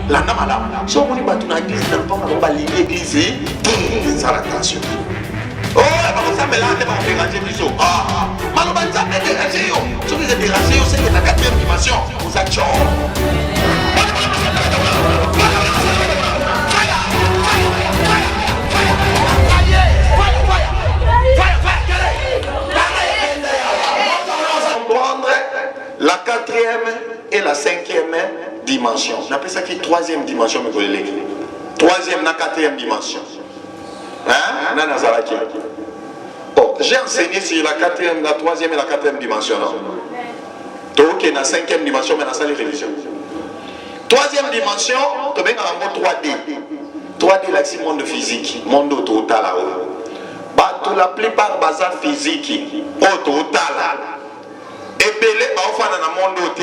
landa malamu so omoni bato na église na lopango bango balingi église ezala attention bakosambela te bakoderange biso maloba nzambe dérange yo soki eza dérange yo seke na 4e dimension oza tio la 4e et la 5e dimension. On appelle ça qui 3e dimension, mes collègues. 3e, la 4e dimension. Hein? Bon, j'ai enseigné sur la 4e, la 3e et la 4e dimension. Donc, il y a la 5e dimension, mais dans la religion. 3e dimension, tu as un mot 3D. 3D, c'est le monde physique, monde total. La plupart bazar physique, au total. Et belé, on na monde te.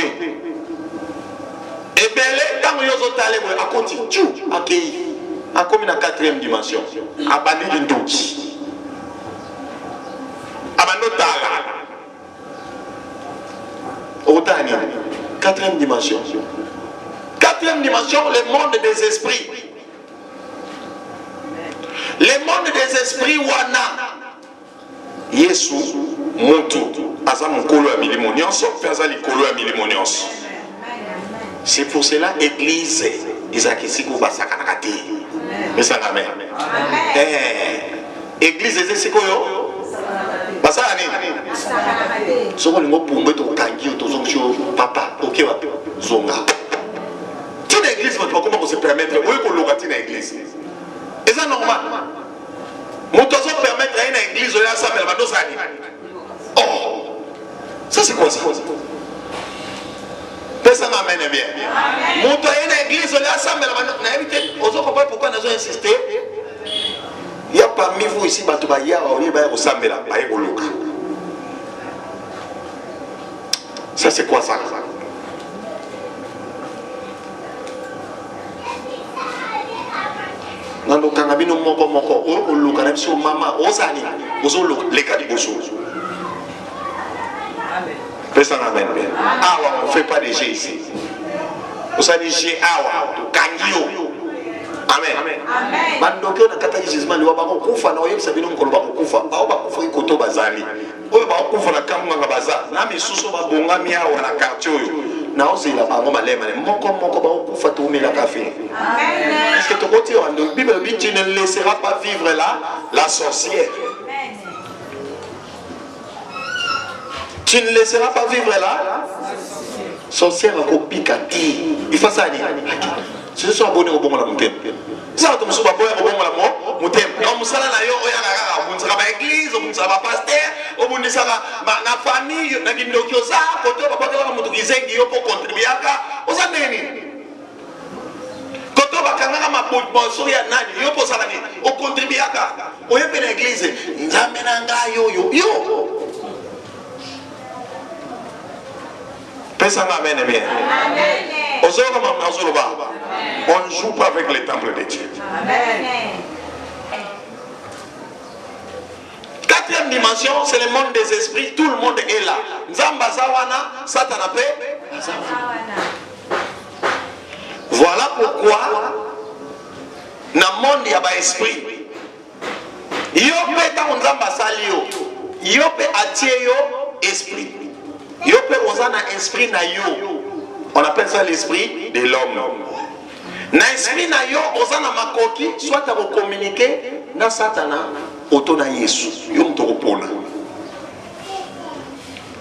Et belé, quand yo zo tale bo akoti tu akei. Akomi na 4e dimension. Abandi ndouki. Abando tala. Otani 4e dimension. 4e dimension, le monde des esprits. Le monde des esprits wana. Yesu Montu, Azam Kolo Amilimo Nyonso, Fazali Kolo Amilimo Nyonso. C'est pour cela, Église, Isaac Isikou Basakanakati. Mais ça n'a même. Église, c'est quoi yo? Basani. Souvent, les mots pour mettre au kangi, au zoncho, papa, ok, zonga. Tu es l'église, comment on se permettre? Oui, qu'on l'ouvre une église. Et ça normal. Mon tozo permettre à une église de la salle, oh, ça c'est quoi ça? Personne m'amène bien. Mon tozo une église de la salle, on ne comprend pas pourquoi nous avons insisté. Il y a parmi vous ici, ça c'est quoi ça? Nando kangabino moko o lokana biso mama ozali ozo leka liboso. Amen. Personne amen. Awa on fait pas de jeu ici. Osali jeu awa to kangio. Amen. Amen. Bandoke na kata jugement liwa ba ko kufa na oyebisa bino nkolo ba ko kufa. Ba ba kufa ikoto bazali. Oyo ba ko kufa na kamunga nga baza. Na misuso ba bonga miawa na quartier oyo. Na ozela bango malema moko ba ko kufa to umela kafe. Amen. Est-ce que tu continues? La Bible dit tu ne laisseras pas vivre la sorcière. Tu ne laisseras pas vivre la sorcière en copie. Il faut ça. Ce sont abonnés au bon la montagne. Ça va me abonner au bon la montagne. Comme ça, là, on sera à l'église, on sera pasteur, on sera na famille, na kindokioza, côté papa de la montagne, ils pour contribuer à ça. On s'en est. Bakanga maboso ya nani yo posala ni o contribuer aka o yepe na église nzambe na nga yo pesa na amen bien amen ozo kama mnazolo ba on joue pas avec les temples de Dieu. Amen. 4e dimension, c'est le monde des esprits, tout le monde est là. Nzamba zawana satana pe zawana. Voilà pourquoi dans le monde il y a un esprit. Yo peut dans nzamba sali yo peut attirer yo esprit. Yo peut ozana esprit na yo. On appelle ça l'esprit de l'homme. Na esprit na yo ozana makoki soit à communiquer na satana auto na Yesu. Yo mtoko pona.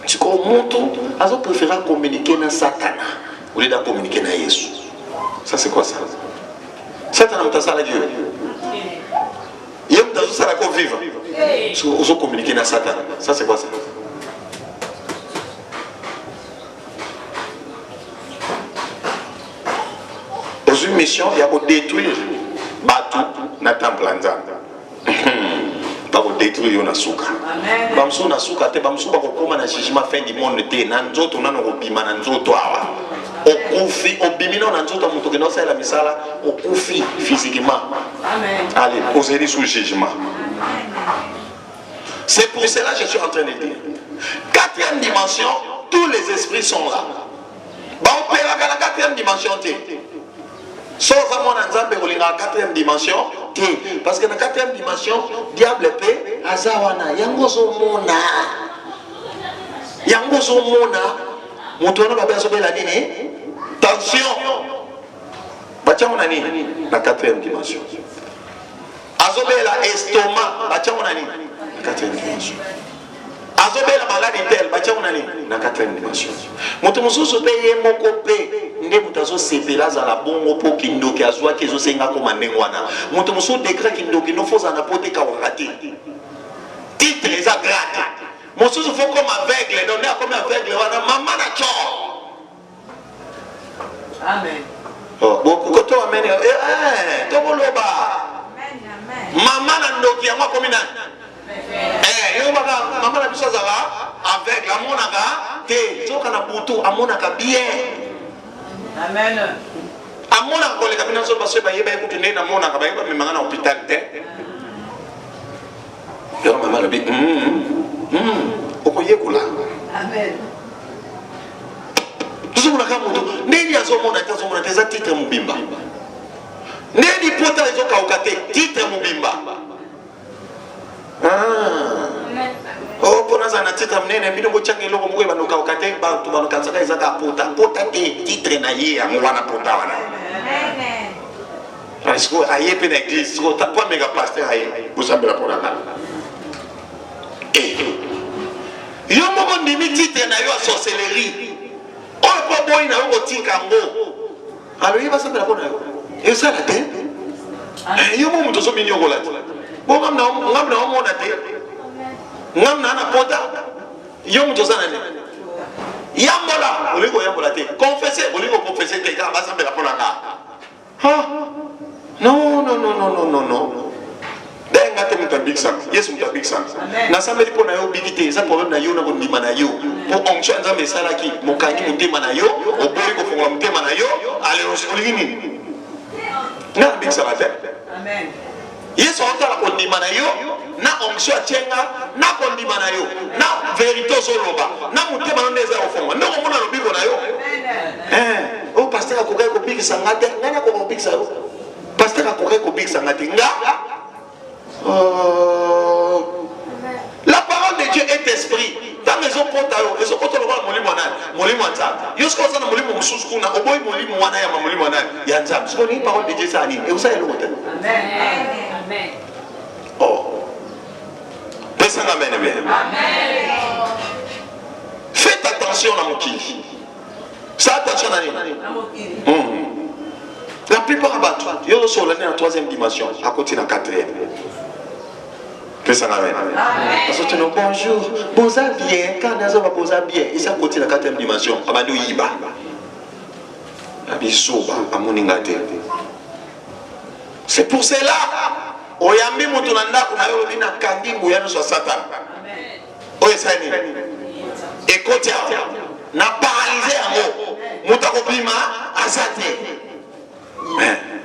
Tu comprends monto azo préférer communiquer na satana au lieu de communiquer na Yesu. Ça c'est quoi ça? Satan n'a pas ça la Dieu. Il y a dans ça la quoi vivre. Ils ont communiqué dans Satan. Ça c'est quoi ça? Dans une mission, il y a pour détruire Batu na temple Nzambe. Pas pour détruire Nasuka. Bamso Nasuka te bamso pas pour na jugement fin du monde te nanzoto na no bima nanzoto awa. Okufi obimina na nzoto muto ke no sala misala okufi physiquement. Amen. Allez, posez sous jugement. C'est pour cela que je suis en train de dire. 4e dimension, tous les esprits sont là. Ba opéra la 4e dimension te. Sauf à mon ensemble, on est en 4e dimension. Parce que dans la 4e dimension, diable paix, azawana, yangozo mona. Yangozo mona. Moutouana va bien sauver la nini. Tension. Batia on a ni la 4e dimension. Azobé la estomac, batia on a ni la 4e dimension. Azobé la maladie telle, batia on a ni la 4e dimension. Moutoumousou se paye mon copé. Nde mutazo sepela za la bongo po kindoki azwa kezo senga koma nengwana mutu muso décret kindoki no foza na pote ka wakati titre les agrate muso se faut comme aveugle donc na comme aveugle wana mama na cho amen oh beaucoup koto amen to boloba amen mama na ndoki yango komi na yo baka mama na biso za aveugle amona ka te zoka na butu amona ka bien. Amen. Amona ko le kabina so baso ba yeba ekutu ne na mona ka ba yeba memanga na hôpital te. Yo mama le bi okoye kula. Amen. Tuzo mona ka mutu neni azo mona ta zo mona te za titre mubimba. Neni pota ezo ka okate titre mubimba. Oh, pour nous, on a titre amené, mais nous avons changé le mot, nous avons changé le mot, nous avons changé le mot, pota titre naïe, nous avons pota wana. Parce que aïe pe l'église, tu as pas méga pasteur aïe, vous savez la pour la. Eh, yo mo ndimi titre na yo sorcellerie. Oh, pas boy na yo tikango. Alors il va savoir la pour na yo. Et ça la tête. Eh, yo mo muto so minyo gola. Bon ngam na mo na te. Ngam na pota yom tozana ne yambola oliko yambola te confesser oliko confesser te ka basambe la pona ka ha non denga te mutabik sang yesu mutabik sang na sambe pona yo bigite ça problème na yo na bondima na yo pour onction nzambe salaki mokangi mutema na yo oboli ko fongola mutema na yo ale oligini na big sang te amen. Yesu otala kondima na yo na onction chenga na kondima na yo na vérité soloba na mutema na ndeza ofongwa ndoko mona lobiko na yo o pasteur akokai ko bikisa ngate ngana ko bikisa yo pasteur akokai ko bikisa ngate nga la parole de Dieu est esprit dans les opporta yo les opporta loba molimo nzambe yosko sana molimo mususu kuna oboyi molimo wana ya molimo wana ya nzambe so ni parole de Dieu ça ni et vous savez le côté amen. Oh. Personne amen bien. Amen. Faites attention à mon qui. Ça attention à nous. La plupart abattent. Ils sont dans la 3e dimension, à côté de la 4e. Personne amen. Parce que tu nous bonjour. Bonjour bien. Quand nous avons bonjour bien, ils sont à côté de la 4e dimension. Amadou Yiba. Abisoba, Amoningate. C'est pour cela. Oyambi mutunanda kuna yo bina kandi nguyano so satan. Amen. Oyesani. Ekotia na paralyser yango. Mutako bima azate.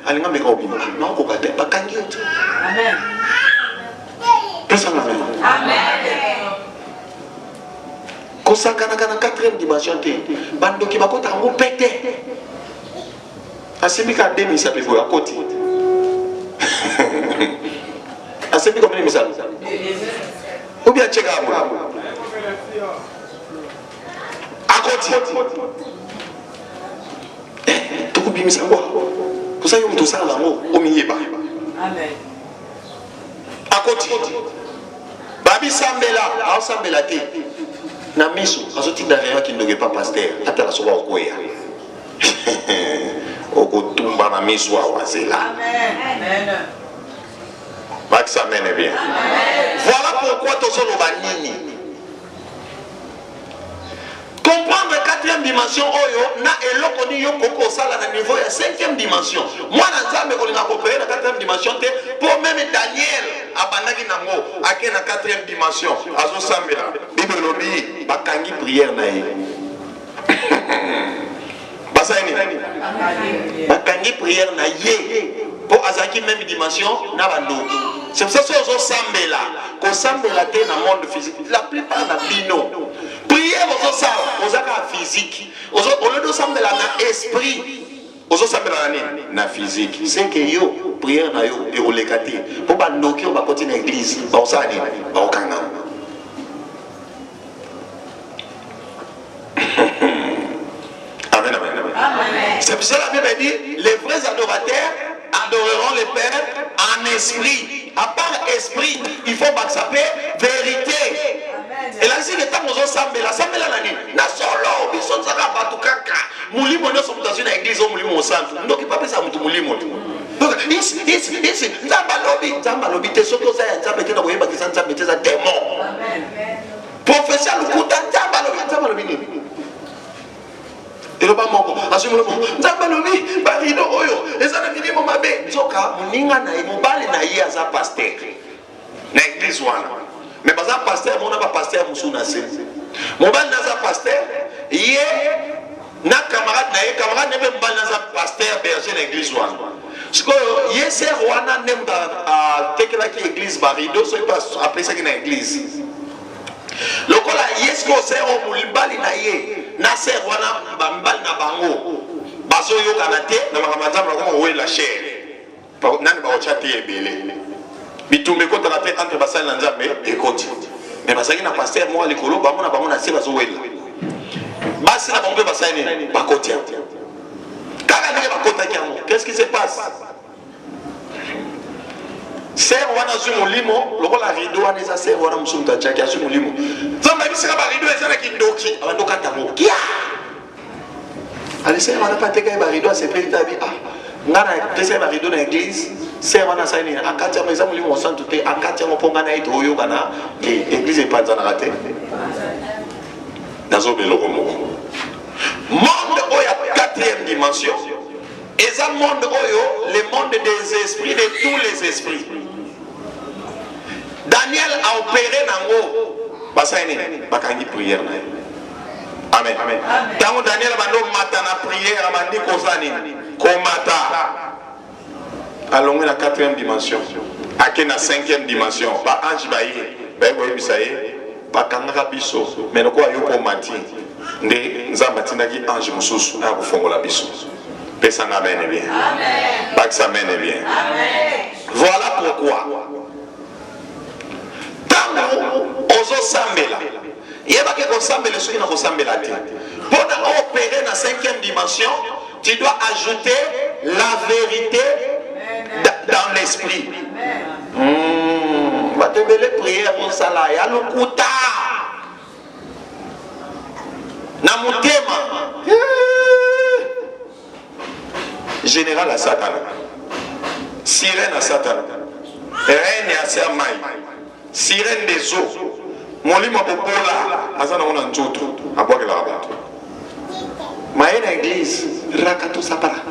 Alinga meka obima. Na ko kate bakangi yote. Amen. Personne amen. Amen. Kosakana kana 4e dimension te. Bando ki bakota ngo pete. Asimika demi sa pevo ya koti. Asebi comme les misables. Ou bien check à moi. À côté. Tout le monde misamba. Pour ça, il y a tout ça là au milieu. Amen. À côté. Babi Sambela, Sambela te. Na miso, azoti na rien qui ne pas pasteur. Ata la soba okoya. Okotumba na miso wa wazela. Amen. Max amène bien. Amen. Voilà pourquoi tu es banini. Comprendre la 4e dimension, oyo na eloko ni yo koko sala na niveau ya 5e dimension. Moi na nzambe ko linga coopérer na 4e dimension te pour même Daniel abandaki nango ake na 4e dimension azo sambela. Bible lobi bakangi prière na ye. Basaini. Bakangi prière na ye. Pour azaki même dimension na bandoki. C'est pour ça que vous sambela, qu'on sambela dans le monde physique. La plupart na bino. Priez vous ça, vous avez physique. On le doit sambela dans esprit. Ozo sambela na physique. C'est que yo prière na yo et olekati. Pour ba noki on va continuer l'église. Ba osani ba okanga. Amen, amen, amen. C'est pour cela que la Bible dit les vrais adorateurs adoreront le Père en esprit. À part esprit, il faut s'appeler vérité. Et là, si les temps nous ont sambela nani. Na solo, biso nzaka batu kaka. Mulimo nyo somu dans une église au mulimo au centre. Donc il pas ça mutu mulimo. Donc ici, nzamba lobi te soko za nzamba te na boyeba kisa nzamba te za démon. Amen. Professeur Lukuta nzamba lobi ni. Et le bamoko, assume-le bon. Nzamba lobi barido oyo. Ezana minimo mabe. Zoka muninga na mobali na ye aza pasteur. Na église wana. Mais pas un pasteur, mon pas pasteur Moussuna c'est. Mon bal n'a pasteur, hier na camarade n'est même pas un pasteur berger l'église ouane. Ce que hier c'est Rwanda n'aime pas tekela qui église barido, c'est pas après ça qui est église. Le quoi là hier ce que c'est au mulibali na ye na c'est Rwanda bambal na bango. Baso yo kanate na makamazam na comme oué la chair. Nani ba ochati ebele. Bitumbe kota la tête entre bassin et Nzambe et côté. Mais parce qu'il y a un pasteur, moi, les colos, bah, on a assez basoué. Bassin a bombé bassin et pas côté. Qu'est-ce qui se passe? Serre, on a sur mon limo, le rôle à rideau, on est à serre, on a mon soum tachaki, à sur mon limo. Zamba, il sera pas rideau, et ça n'a qu'une doki, on a doka tamo. Qui a? Allez, serre, on a pas été qu'un rideau, c'est pas une tabi. Nana, deuxième rideau dans l'église. C'est un saini. En quartier, mes amis, on sent tout. En quartier, on peut gagner tout. Yo gana. L'église est pas dans la raté. Dans un vélo monde oyo quatrième dimension. Et ça monde oyo, le monde des esprits, de tous les esprits. Daniel a opéré dans l'eau. Basaini, bakangi prière. Amen. Dans Daniel a dit matana prière, a dit kozani. Komata. Allons à la quatrième dimension. À la cinquième dimension. Pas ange baïe. Ben oui, bisaye. Pas kangara biso. Mais le quoi yo pour mati. Ne nzambatina ki ange mususu. A kufongo la biso. Pesa na mène bien. Amen. Pas que ça mène bien. Amen. Voilà pourquoi. Tant ozo sambela. Il y a pas que sambela ceux qui n'ont sambela te. Pour opérer dans la cinquième dimension, tu dois ajouter la vérité dans l'esprit. Va te belle prière pour ça là. Ya lukuta. Na mutema. Général à Satan. Sirène à Satan. Reine à Sermaï. Sirène des eaux. Molimo popola. Azana on a njoto. Aboke la rabato. Maïna église. Rakato sapara.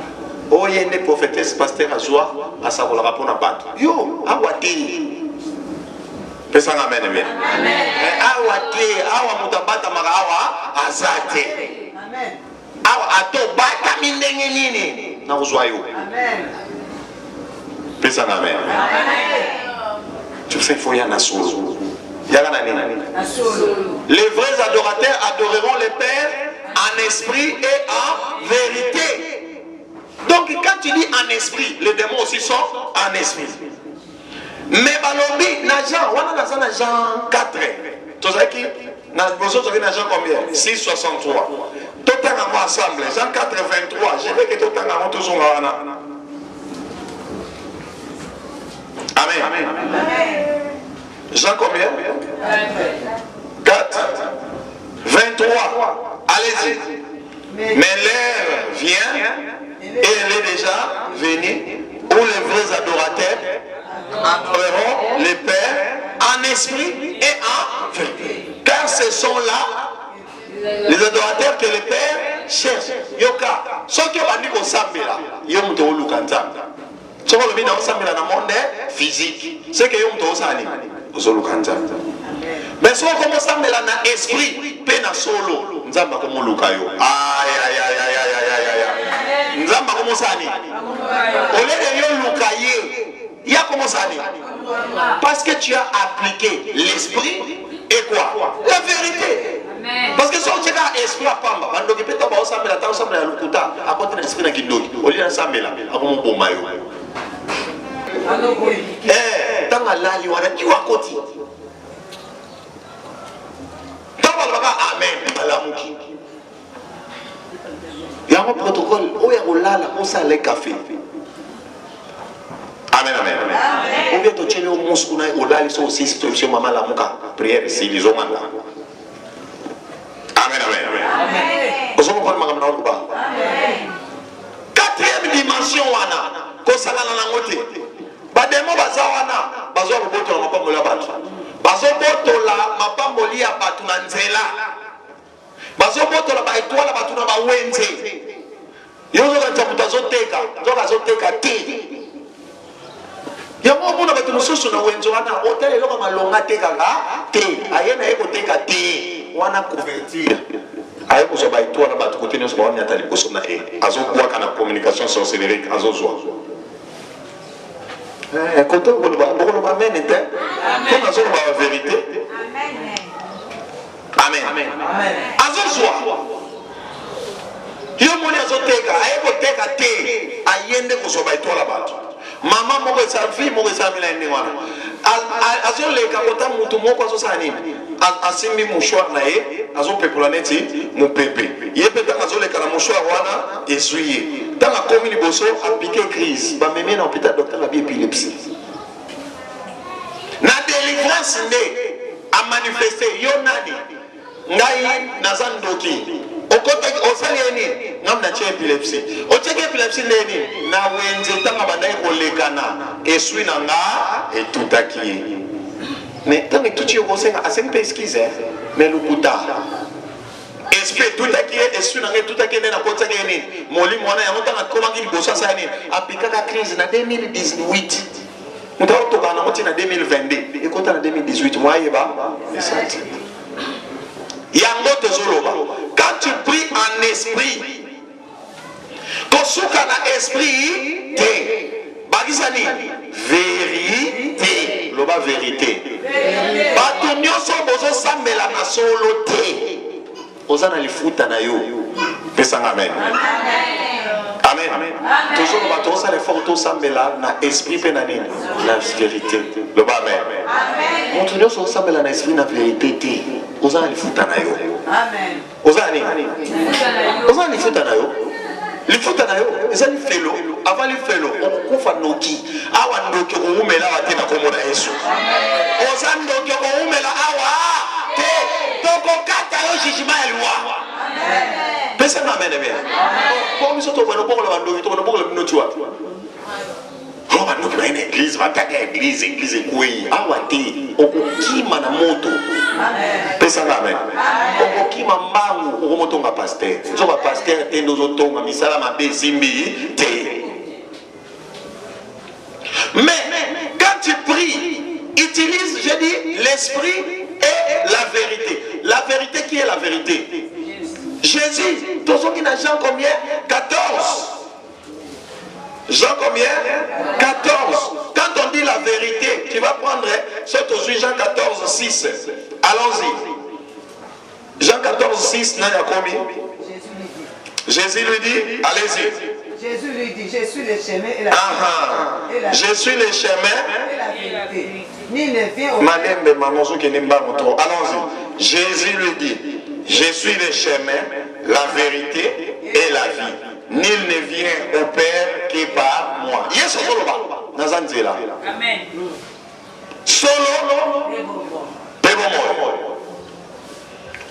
Oyende prophétesse pasteur azwa asakola rapona bato. Yo, awati. Pesa amen bien. Amen. Awati, awa mutabata mara awa azate. Amen. Awa ato bata mindenge nini na uzwa yo. Amen. Pesa amen. Amen. Tu sais qu'il faut y en asolo. Les vrais adorateurs adoreront le Père en esprit et en vérité. Donc quand tu dis en esprit, les démons aussi sont en esprit. Mais balobi na Jean, on a dans Jean 4. Tu sais qui? Dans Jean combien? 6,63. Tout le temps ensemble. Jean 4, 23. Je veux que tout le temps toujours là. Amen. Amen. Jean combien? 4, 23. Allez-y. Mais l'heure vient, et elle est déjà venue, où les vrais adorateurs adoreront le Père en esprit et en vérité. Car ce sont là les adorateurs que le Père cherche. Yoka. Ce qui va dire qu'on s'appelle là, yom to lukanta. Ce qu'on veut dire dans le monde physique, c'est que yom to sani. Mais si on commence à mettre dans l'esprit, peine à solo, nous allons comme Lucayo. Aïe, aïe, aïe, aïe, aïe, aïe, aïe, aïe. Nous allons comment ça aller. Au lieu de Lucayo, il y a comment ça aller. Parce que tu as appliqué l'esprit et quoi? La vérité. Parce que si on tient à esprit à pamba. Bando qui peut t'avoir ensemble la temps ensemble à l'ukuta. À côté de l'esprit n'a qu'une au lieu d'ensemble là. À mon bon maillot. Dans la lali, on a dit à côté. Dans la loi, amen. À la mouki. Il y a un protocole. Où est là, on s'en les café. Amen, amen, amen. Ou bien tu tiens au monstre, on a les aussi, si tu es maman la mouka. Prière ici, les hommes là. Amen, amen, amen. Vous comprenez ma gamme ou pas? Quatrième dimension, wana. Kosala na ngote. Bademo baza wana. Bazo boto na mapambo la batu. Bazo boto la mapambo li ya batu na nzela. Bazo boto la ba étoile batu na ba wenze. Yozo ka mutazo teka, zoka zo teka te. Yango mona batu mosusu na wenze wana hôtel eloko malonga teka ka te. Ayena eko teka te. Wana convertir. Aye ko so ba étoile na batu côté nyonso ba wana tali poso na e. Azo kwa kana communication sorcellerie azo zo. Quand on va amen, on a la vérité. Amen. Amen. Azozwa. Yo moni azoteka, ayeko teka te, ayende kosoba etola bato. Mama moko esafi moko esamila ene wana. Azoleka kota mutu moko azosala nini? Asimbi mouchoir na ye, azopepola neti mopepe. Ye pe tanga azoleka na mouchoir wana essuyer. Tanga komi liboso appliquer crise. Ba meme na hôpital docteur abi épilepsie. Na délivrance nde a manifesté yo nani ngai nazandoki okota osali eni ngam na che epilepsie o che epilepsie neni na wenze tanga bandai kolekana esui na nga etutaki mais tant que tout yo kosenga asenga pe esquize mais lukuta esprit tutaki esui na nga tutaki na kotsa keni molimo wana ya motanga komaki libosa sa ni apikaka crise na 2018 nous avons tout en 2022 et quand en 2018 moi il va quand tu pries en esprit quand tu as esprit bagisani vérité loba vérité bato nyonso bozo sambela na solo te ozana lifuta na yo pesanga amen. Amen. Toujours le bateau, ça les photos s'emmêlent na esprit pénani la vérité. Le bas amen. Mon Dieu, ça s'emmêle na esprit na vérité. Osa les fouta na yo. Amen. Osa ni. Osa les fouta na yo. Les fouta na yo. Ils allaient faire l'eau. Avant les faire l'eau, on fait noki. Awa noki on umela wate na komoda Yesu. Osa noki on umela awa te. Toko kata yo jijima elwa. Amen. Personne n'amène bien. Pour nous, on ne peut pas le faire, on ne peut pas le faire. On va nous faire une église, on va faire une église, église et quoi. Ah, ouais, on qui m'a moto. Personne n'amène. On qui m'a mangou, on remonte un pasteur. On va pasteur et nos autos, on va mis ça là, ma bézimbi. Mais quand tu pries, utilise, je dis, l'esprit et la vérité. La vérité, qui est la vérité? Jésus, tous ceux qui n'ont Jean combien? 14. Jean combien? 14. Quand on dit la vérité, tu vas prendre Jean 14, 6. Allons-y. Jean 14, 6, n'a combien? Jésus lui dit, allez-y. Jésus lui dit, je suis le chemin et la vérité. Je suis le chemin et la vérité. Nul ne vient au Père. Allons-y. Jésus lui dit, je suis le chemin, la vérité et la vie. Nul ne vient au Père que par moi. Yes, Nazanzela. Amen. Solo. Pebomo.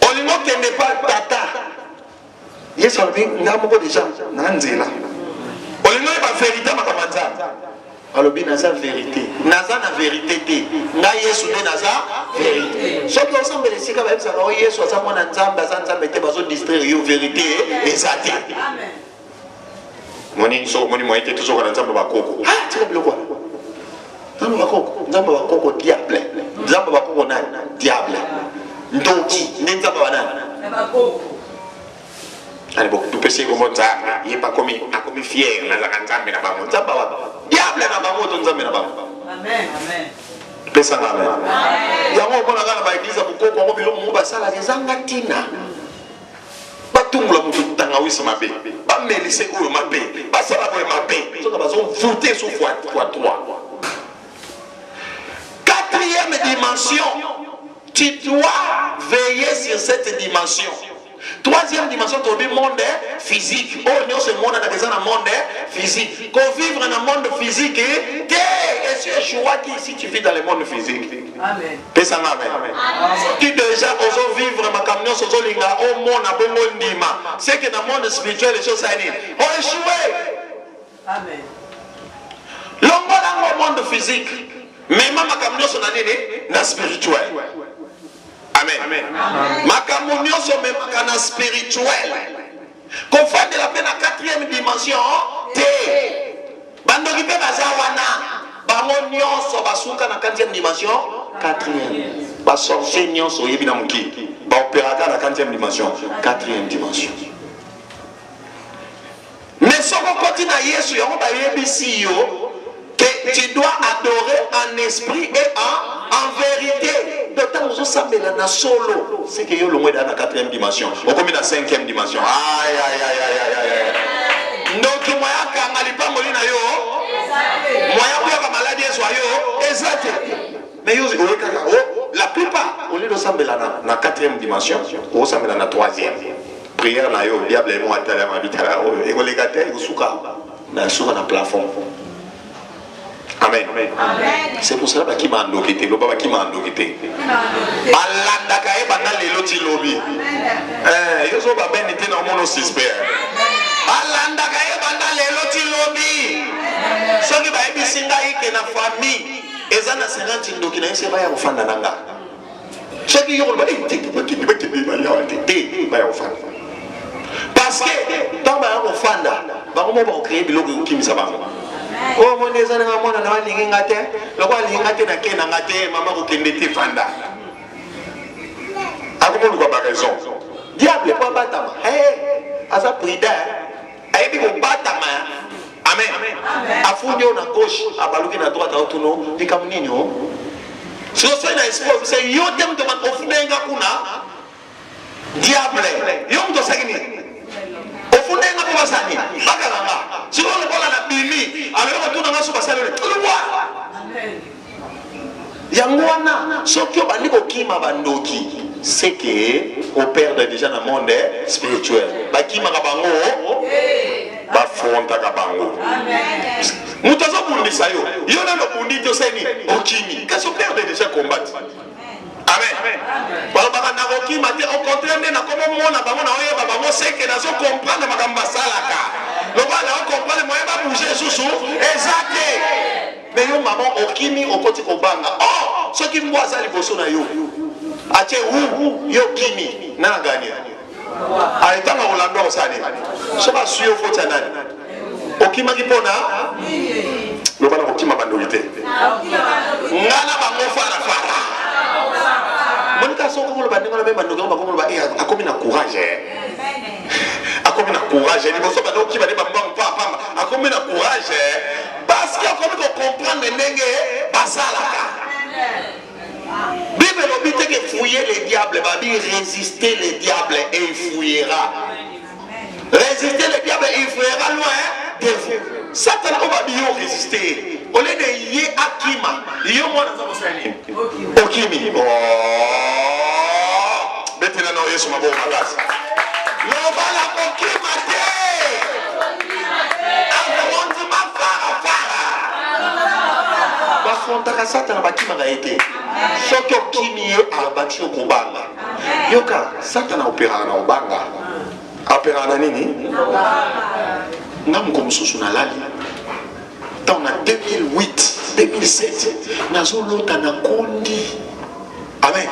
Olimo qui n'est pas tata. Yes, on dit, n'amoko déjà. Nanzela. Olimo est pas vérité, ma camarade. Alors, naza vérité. Naza na vérité te. Na Yesu ne naza vérité. Ce qui ensemble les sika ba ça ka Yesu za mona nzamba za nzamba te bazo distraire yo vérité ezate. Amen. Moni so moni mo été toujours na nzamba ba koko. Ah, tu le quoi? Nzamba ba koko, nzamba ba koko diable. Nzamba ba koko nani? Diable. Ndoki, nzamba ba nani? Ba koko. Allez, bon, tout péché comme ça, il n'est pas commis fier, dans la canzambe, diable n'a pas mot, nzambe n'a pas. Amen, amen. Pesa amen. Il y a un moment dans l'église, pour qu'on ait un peu de sala, des angatina. batumula mutu tangawisa mabe ba melise oyo mabe ba sala boye mabe soka bazon voter sur fois 3. Quatrième dimension, tu dois veiller sur cette dimension. Troisième dimension, tu as le monde physique. Oh, nous sommes dans le monde physique. Qu'on vivre dans le monde physique, et si tu choix ici, tu vis dans le monde physique. Amen. Amen. Tu déjà osons vivre ma camion, osons linga, au monde à bon ndima. C'est que dans le monde spirituel, les choses ça y est. On échoué. Amen. L'homme dans le monde physique, mais ma camion sont dans le spirituel. Amen. Makambo nyonso même kana spirituel. Qu'on fait de la peine à 4e dimension, te. Bandoki pe bazawana. Bango nyonso basuka na 4e dimension, 4e. Ba sorcier nyonso yebi na muki. Ba opérateur na 4e dimension, 4e dimension. Mais ce qu'on continue à Yesu, on va yebi yo que tu dois adorer en esprit et en vérité. D'autant que vous savez là solo, c'est que vous êtes dans la 4e dimension, vous êtes dans la 5e dimension. Aïe. Donc moi quand on pas mourir na yo, moi quand maladie soit yo, exact. Mais yo la plupart on est dans la 4e dimension, on est dans la 3e. Prière na yo, diable moi tala ma bitala, et vous les gâter, vous souka, na souka na plafond. Amen. C'est pour cela qu'il m'a endoquité. Le papa qui m'a endoquité. Alanda kae bana lelo ti lobi. Yo so ba ben était dans mon suspect. Alanda kae bana lelo ti lobi. So ki ba ebi singa ike na famille. Ezana 50 ndoki na yese ba ya kufanda nanga. So ki yo ba ba ya kufanda. Parce que dans ba ya kufanda, ba mo ba créer biloko kimisa bango. Oh mon Dieu, ça n'a pas de mal, il y a le roi il na maman ko kende te fanda. Ako mo ba raison. Diable pas batama. Asa prida. Ayebi ko batama. Amen. Afundi na gauche, abaluki na droite autono, dikamnini o. So so na espoir, c'est yo dem to man ofunenga kuna. Diable, yo mto sakini. Ofunenga ko basani. Bakalanga. Si on le voit la bimi, alors on a sur le Yangwana, ce qui est au Kima Bandoki, c'est qu'on perd déjà dans le monde spirituel. Bakima Kabango, Bafonta Kabango. Moutazo Bundi Sayo, Yona no Bundi Toseni, Okimi, qu'est-ce qu'on perd déjà combattre? Amen. Au contraire, c'est que nous comprendre ma salaka. Le bas là, on comprend les moyens de bouger sous exact. Mais yo maman okimi okoti kobanga. Oh, ce qui me voit ça les bosso na yo. Ache yo kimi na gagné. Aita na Orlando osani. So ba suyo fota nani. Okima kipona. Le bas na okima bandolité. Ngana bango fara. Monika soko mo le bandingo na memba ndogo bango ba akomi na courage. Akomi na courage. Ni bosso ba okima ne ba papa. Akomi na courage. Parce qu'il y a comme comprendre les basalaka. Bible l'obité que fouiller les diables, Babi résister les diables et il fouillera. Résister les diables et il fouillera loin de vous. Satan va bien résister. Au lieu de yé akima, yo moi dans un okimi. Oh, maintenant non yesu mabo magas. Lo bala okima te. Bafontaka Satan bakima ga été. Soki okimi abaki okubanga. Yoka Satan opera na obanga. Opera na nini? Ngam ko mususu na lali. Dans 2008, 2007, nazo lota na kondi. Amen.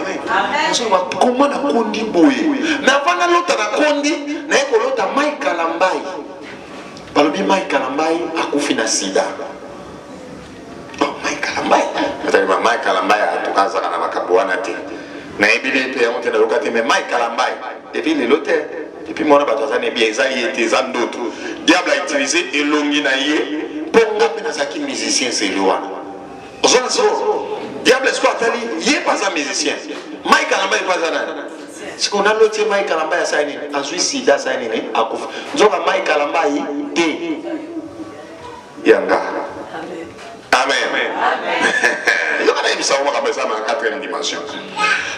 Comment na kondi boye? Na vana lota na kondi, na eko lota Mike Kalambai. Balobi Mike Kalambai akufi na sida. Mike Kalambai atukaza na makabuana te. Na ebile pe on te na lokate mais Mike Kalambai depuis le lotel depuis mon abattoir ne bien ezali ete zandoto. Diable a utilisé elongi na ye pour ngape na zaki musicien c'est loin. Ozona so diable est-ce quoi tali yé pas un musicien. Mike Kalambai pas un Si on a l'autre maï kalamba ya saini, azui sida saini ne, akuf. Nzoka maï kalamba yi te. Yanga. Amen. Il y a des gens qui ont la quatrième dimension.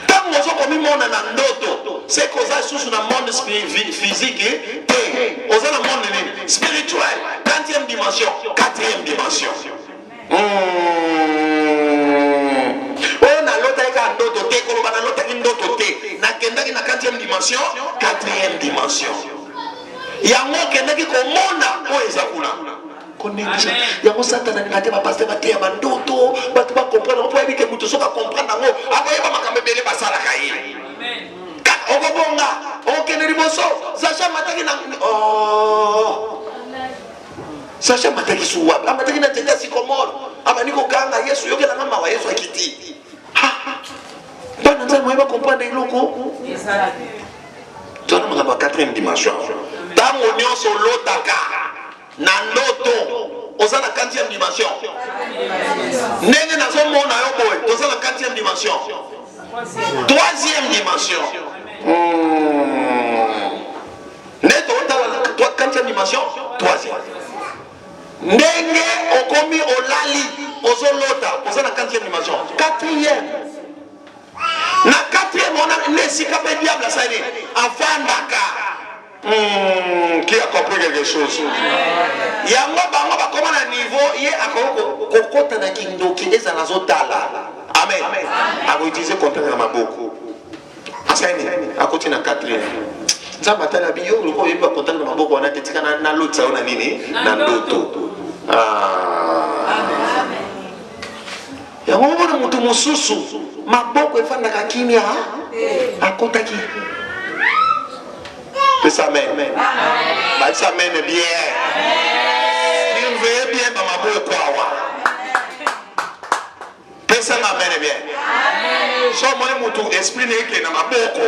Tant que nous avons mis mon anandoto, c'est que nous sommes dans le monde physique et nous sommes dans le monde spirituel. 4e dimension, 4e dimension. On a l'autre qui a l'autre té, on a l'autre qui a l'autre té. Na kenda qui na 4e dimension, 4e dimension. Il y a un mot qui est comme mona, où est-ce qu'on a? Connexion. Il y a un Satan qui a dit que pasteur va te abandoto, va te comprendre. On peut éviter que vous te soyez comprendre. Après, il va me faire passer la caille. On va bon là, on connaît les morceaux. Sacha mataki na oh. Sacha mataki suwa. Amataki na teta sikomoro. Amaniko kanga Yesu yoke na mama wa Yesu akiti. Ha. Bana nzai mwa comprendre iloko. Tu as la 4e dimension. Dans mon union sur l'otaka. Nandoto, on a la 4e dimension. Nene na zo mona yo boy, on a la 4e dimension. 3e dimension. Neto on a la 4e dimension, 3e. Nenge okomi olali, ozolota, on a la 4e dimension. 4e. Na 4e on a nesika pe diable ça dit. Afandaka. Qui a compris quelque chose? Il y a un niveau, il y a un kokota na kindoki eza na zotala. Amen. A vous utiliser contre na maboko. Asani, a côté na 4e. Nzamba tala biyo loko yeba contre na maboko wana tetika na lotsa ona nini? Na ndoto. Amen. Ya mwana mutu mususu maboko efanda kakimia akotaki. Pesa amen. Pesa amen bien. Si vous voyez bien, maman beaucoup awa. Pesa amen bien. So moi mutu esprit ne ke na maboko.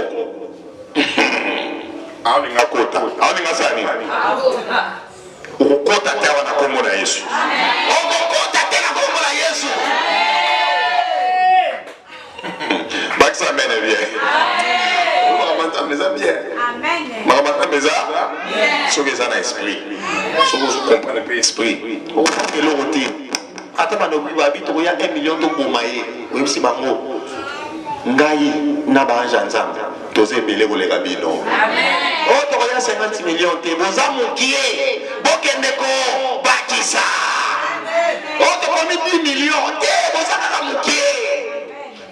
Aolinga kota. Aolinga sani. Ukota tawa na kombo la Yesu. Ukota tena kombo la Yesu. Pesa amen bien. Mes amis, maman, mes amis, ce que ça a esprit, ce que vous comprenez pas esprit. On va faire l'autre. Attends, nous vivons il y a 1 million de boumaïs. Oui, si maman, ngai na banja nzambe, doze belé pour les rabino. Oh, tu as 50 millions de vos amours qui est, bokendeko, bakisa. Oh, tu as mis 10 millions de vos amours qui est.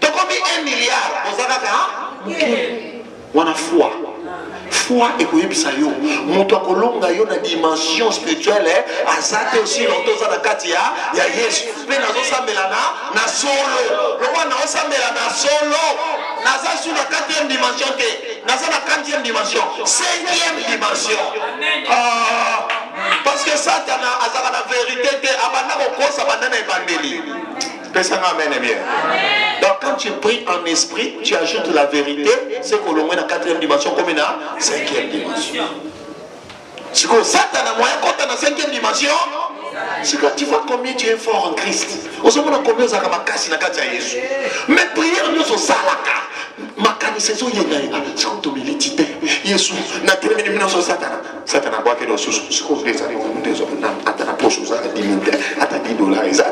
Tu as mis 1 milliard, vos amours qui est. Wana foi et koyebisa yo moto akolonga yo na dimension spirituelle azate aussi longtemps za na kati ya Yesu pe nazo sambela na solo lokwa na osambela na solo naza sur la 4e dimension te naza na 4e dimension 5e dimension parce que Satan azaka na vérité te abanda kokosa bandana ebandeli. Personne amen bien. Donc quand tu pries en esprit, tu ajoutes la vérité, c'est que l'on est dans la 4e dimension comme dans la 5e dimension. C'est que Satan a moyen quand tu es dans la 5e dimension, c'est que tu vois combien tu es fort en Christ. On se demande combien tu as Jésus. Mais prière nous sur Salaka. C'est ce que tu milites. Jésus, na terminé maintenant sur Satan. Satan a quoi que nous sous ce qu'on les a dit à ta poche aux à 10 000 à ta $10.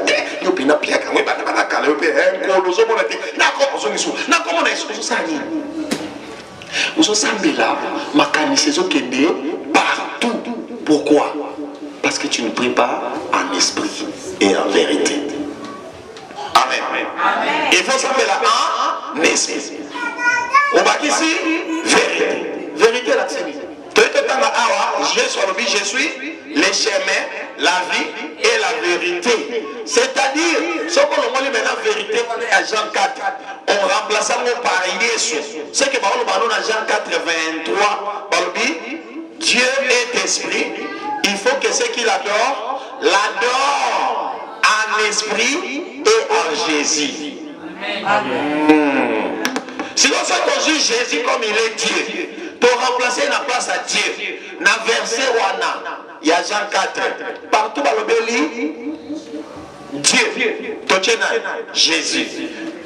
Yo pina pia quand même na kala yo pe ko lo so mona te na ko so ngisu na ko mona isu so sani. Uso sambela makanisi zo kende partout. Pourquoi? Parce que tu ne pries pas en esprit et en vérité. Amen. Il faut s'appeler en esprit. On va ici, vérité. Vérité là, c'est je suis le chemin, la vie et la vérité. C'est-à-dire, ce que l'on dit maintenant, vérité, à Jean 4, on remplace par Jésus. Ce que nous parlons dans Jean 4, 23, Dieu est esprit. Il faut que ceux qui l'adorent, l'adorent en esprit et en Jésus. Amen. Si on juge Jésus comme il est Dieu, pour remplacer la place à Dieu, dans le verset Wana, il y a Jean 4, partout dans le Béli, Dieu, Jésus.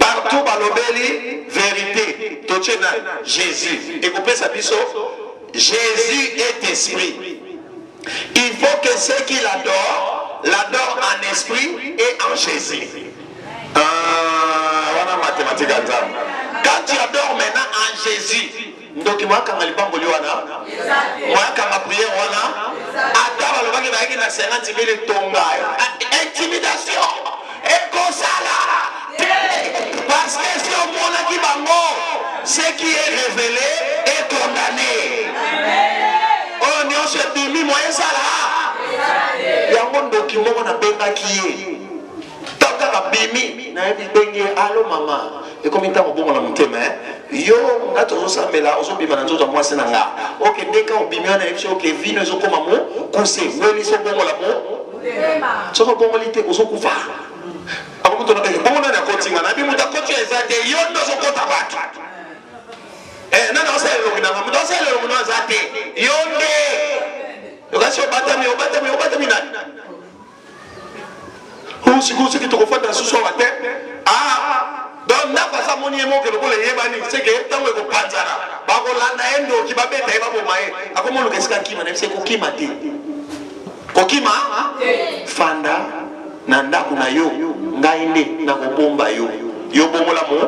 partout balobeli vérité tochena Jésus et coupez sa biso Jésus est esprit. Il faut que ceux qui l'adorent en esprit et en Jésus. Voilà mathématique. Quand tu adores maintenant en Jésus, donc moi quand je parle moi quand ma prière attends le bac qui na 50 000 tonga intimidation et consala parce que si on monte qui bango ce qui est révélé est condamné. Oh non c'est demi moyen ça là. Il y a un document on a benga qui est tant que bimi na ebi bengi allo maman et comme il t'a bon la mutema yo nga to so samela oso bima na nzoto mwasi na nga ok ndeka obimia na ebi ok vino zo koma mo kose weli so bongo la mo so ko bongo lite oso kufa ako muto na ke bongo na kotinga na bi muta kotu ezate yo ndo so kota batu na na osele lo na muto osele lo no azate yo nde yo ga so batami na siku qui te refait dans ce soir matin donc n'a pas ça mon yémo que le bol est yébani c'est que tant que panzana ba ko landa endo ki ba beta ba bomae akomo lo keska kima na c'est ko kima te ko kima fanda nanda kuna yo ngainde na ko bomba yo bomola mo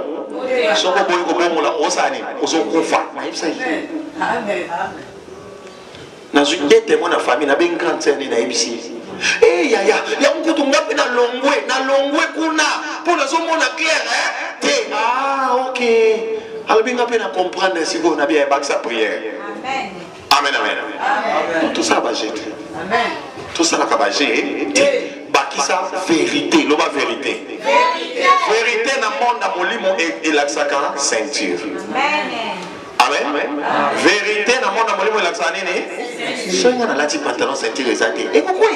so ko boy ko bomola osani oso kufa na ifsa amen na zungete mona famille na ben cancer ni na ibisi ya mkutu ngapi na longwe kuna pour zo mona clair te ok albinga pe na comprendre si vous na bien ba sa prière amen amen tout ça va jeter amen tout ça la va jeter ba ki sa vérité lo ba vérité na monde na molimo et l'axaka ceinture amen vérité na monde na molimo et l'axaka nini sonya na lati pantalon ceinture ezate et pourquoi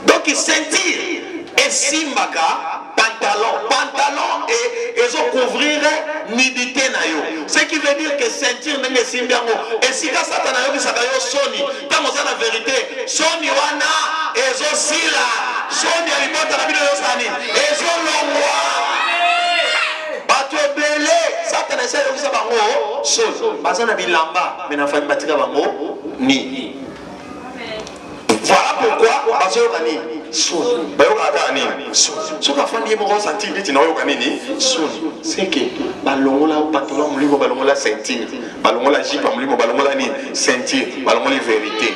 donc ceinture et simbaka pantalon et zo couvrir nudité na yo ce qui veut dire que ceinture ndenge simbiango et si ka satana yo bisaka yo soni tango za na vérité soni wana ezo sila soni alibota na bino yo sani ezo longwa bato belé satana esa yo bisa bango soni bazana bilamba mais na fami batika bango ni voilà pourquoi parce que kani soni bayoka ata nini soki afandi ye moko sentir neti na oyoka nini soni c'est que balongola pantalon molimo balongola ceinture balongola jipe molimo balongola nini ceinture balongola vérité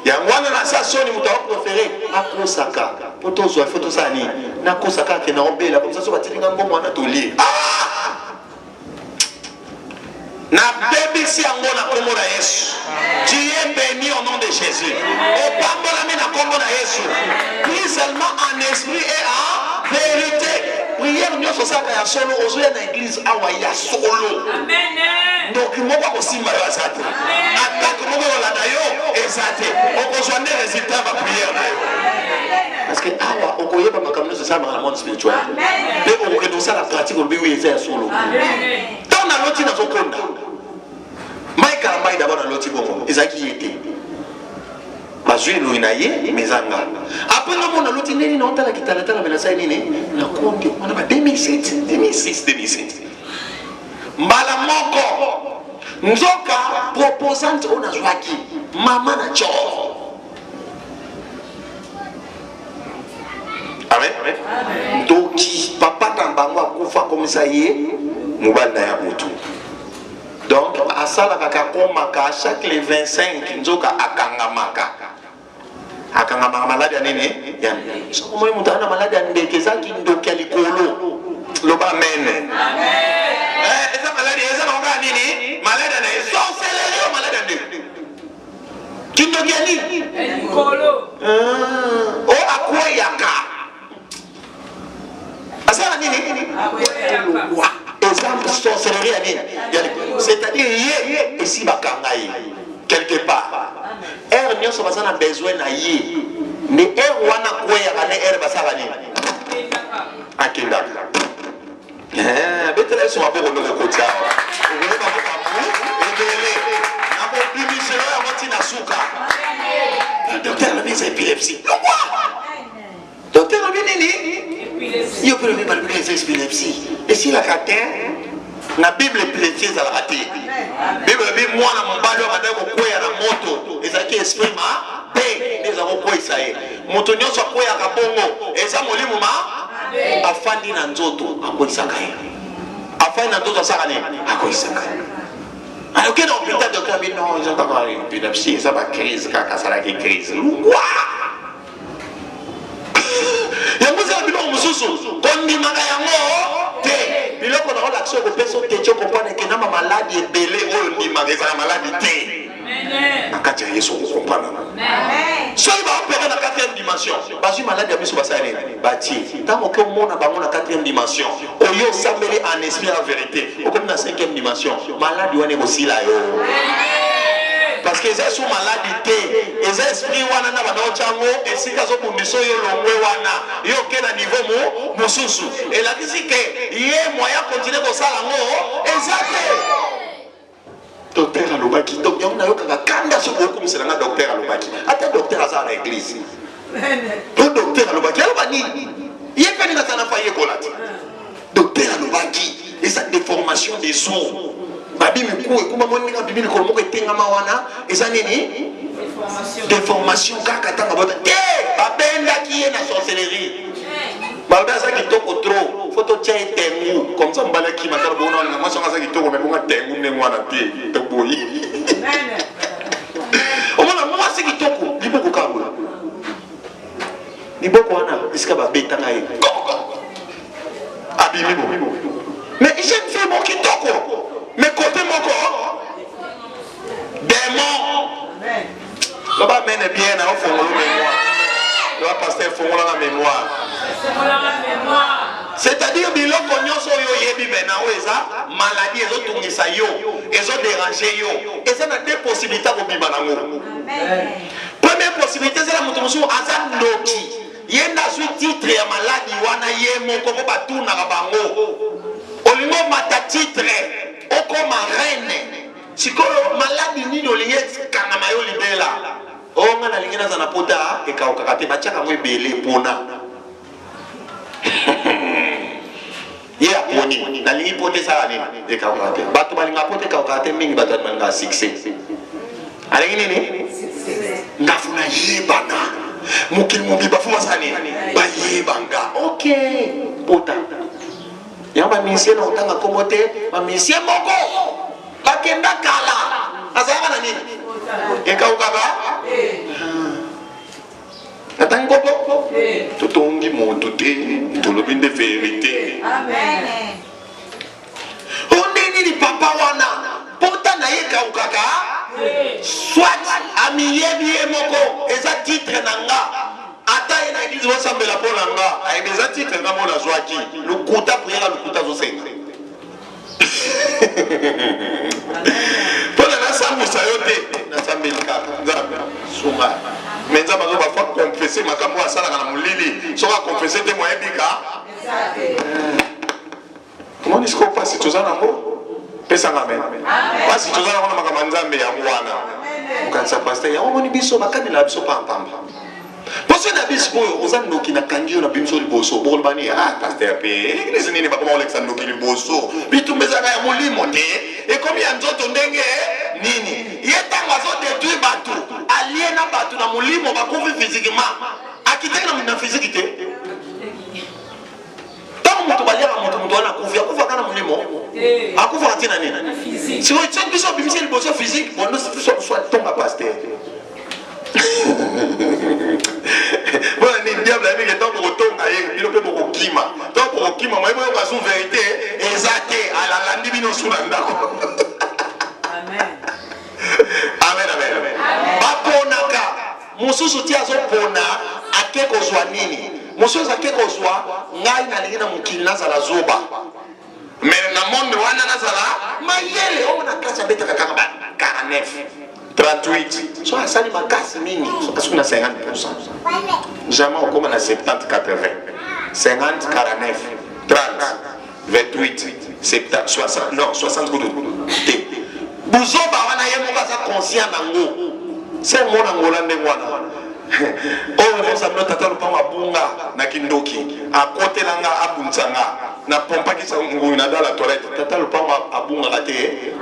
yango wana na sa soni moto akoprefere akosaka po tozwa ifo tosala nini nakosaka ake na obela comme ça so batilinga mbongo wana tolie na bebisi yango na kombo na Yesu. Tu es béni au nom de Jésus. Au pambolami na kombo na Yesu. Prie seulement en esprit et en vérité. Prière nyonso saka ya solo ozoya na église awa ya solo. Amen. Donc moko ko simba yo azate. Attaque moko olanda yo ezate. Okozwa ne résultat ba prière na yo. Parce que awa okoyeba makamno ça dans le monde spirituel. Et on redoute ça la pratique au biwi ya solo. Amen. Na loti na zokonda maika mai d'abord na loti bongo ezaki yete bazui lo inaye mezanga après na mona loti nini na ontala kitala mena sai nini na konde mona ba 2006 mbala moko nzoka proposante ona zwaki mama na cho amen doki papa tambango akufa comme ça yé mobile na ya butu donc asala kaka komaka chaque les 25 nzoka akangamaka malade ya nini ya soko moyo mutana malade ya ndeke zaki ndoki likolo loba amen eza malade eza na nini malade na sorcellerie malade ya ndeke kindoki ya nini likolo o akweyaka asala nini akweyaka sorcellerie c'est-à-dire et si bakangai quelque part er nyonso basana besoin na ye ne er wana koya kana er basaka nini akenda betele so abo ko no ko tia o ba ko pamu ebele abo bimisero ya moti na suka docteur la mise épilepsie docteur la nini Il peut le mettre les épilepsies. Et si la catin, la Bible épilepsie, ça la raté. La Bible dit, moi, mon ballon, madame, au à la moto, et ça qui exprime, paix, les avons quoi ça est. Moto, nous sommes quoi à Kabongo, et ça, mon lit, maman, afin d'y n'anzoto, à quoi ça caille. Afin d'anzoto, ça caille, à quoi ça caille. Alors que dans l'hôpital, docteur dit, non, ils ont pas une épilepsie, ça va crise, caca, ça la crise. Quoi? Yamuza biloko mususu kondimaka yango te biloko na relaxio ko peso te tio comprendre que na maladie ebele oyo ndimaka eza maladie te nakati ya Yesu ko comprendre soki baopere na 4e dimension bazwi maladie ya biso basala nini batie ntango oke omona bango na 4e dimension oyo osambeli en esprit en vérité okomi na 5e dimension maladie wana ekosila yo parce que les sont malades, les esprits wana na bana ochango esika zo bundiso yo longwe wana yo ke na niveau mususu et la dit que yé moyen continuer ko sala ngo exact docteur alobaki donc yona yo kaka kanda so ko komisela na docteur alobaki ata docteur azala na église le docteur alobaki aloba nini yé pe na sana faye kolati docteur alobaki et sa déformation des os babi mikue kuma moni ka bibili ko moko etenga mawana eza nini déformation kaka tanga bota babenda qui est na sorcellerie babenda ça qui toko trop photo tia etengu comme ça mbala ki makala bona na maso ngasa ki toko mais bonga tengu ne mwana te to boyi omona moi c'est qui toko liboko kabula liboko wana iska babeta ngai abimi bo mais j'aime faire mon qui toko mais côté mon démon. Là-bas, mène bien, on fait mon mémoire. Là, pasteur, faut la mémoire. C'est-à-dire, bilo konyoso yo yebi bena weza maladie ezo tungisa yo, ezo déranger yo. Et ça a deux possibilités pour bima nango. Première possibilité, c'est la mutumushu asa ndoki. Yenda sui titre ya maladie wana ye moko ko batuna ka bango. Olingo mata titre oko marraine. Sikolo maladi nini olinge kanga mayo libela. Onga na lingena za napota e ka okakate bachaka mwe bele pona. Ye aponi na lingi pote sa nini e ka okakate. Batu balinga pote ka okakate mingi batu balinga succès. Alingi nini? Ngafuna yebana. Mukil mumbi bafuma sa nini? Ba yebanga. OK. Pota. Yamba misie na utanga komote, ba misie moko. Bakenda kala. Azanga na nini? Eka ukaba? Natango popo. Tutongi moto te, tolobi de vérité. Amen. Oneni ni papa wana. Pota na eka ukaka. Soit amiyebi moko, eza titre nanga. Ata ina église wasambela pona nga, ay eza titre nga mona zwaki. Lukuta prière lukuta zo senga. Pona na sambu sayote, na sambeli kaka. Nzambe sunga. Mais nzambe zo ba fois confesser makambo asala kana mulili. Soka confesser te moyen bika. Comment est-ce qu'on passe tout ça na mo? Pesa ngamen. Passe tout ça na makambo nzambe ya mwana. Ukanisa pasteur ya omoni biso bakani la biso pampamba. Parce que n'abis boyo ozan noki na kangi na bimso liboso bol bani pasteur pe église nini ba koma Alexandre noki liboso bitumbeza ya molimo te et comme ya nzoto ndenge nini yetanga zo détruire batu allié na batu na molimo ba konfi physiquement akitena na physique te tant moto balia moto wana konfi akufa kana molimo akufa tina nini si on tient biso bimso liboso physique bon nous soit tomba pasteur. Voilà, les diables avec les temps pour retourner, il peut beaucoup kima. Tant pour kima, moi, je vais vous vérité, exacte, à la landi bino soulanda. Amen. Amen, amen. Baponaka, mususu tia zo pona, akeko zwa nini. Mususu akeko zwa, ngai na lingina mukilina za la zoba. Mais na monde wana na zala, mayele, on a kasa beta kakaba, 49. 38. Soit ça n'est pas casse mini. Parce qu'on a 50%. Jamais on commence à 70, 80. 50, 49, 30, 28, 70, 60. Non, 60 gouttes. Bouzo bawana yemo kasa conscient nango. C'est mon angola ne wana. Oh, nous avons tata lupanga bunga na kindoki. À côté langa abunzanga. Na pompa ki sa nguna dans la toilette. Tata lupanga abunga kate.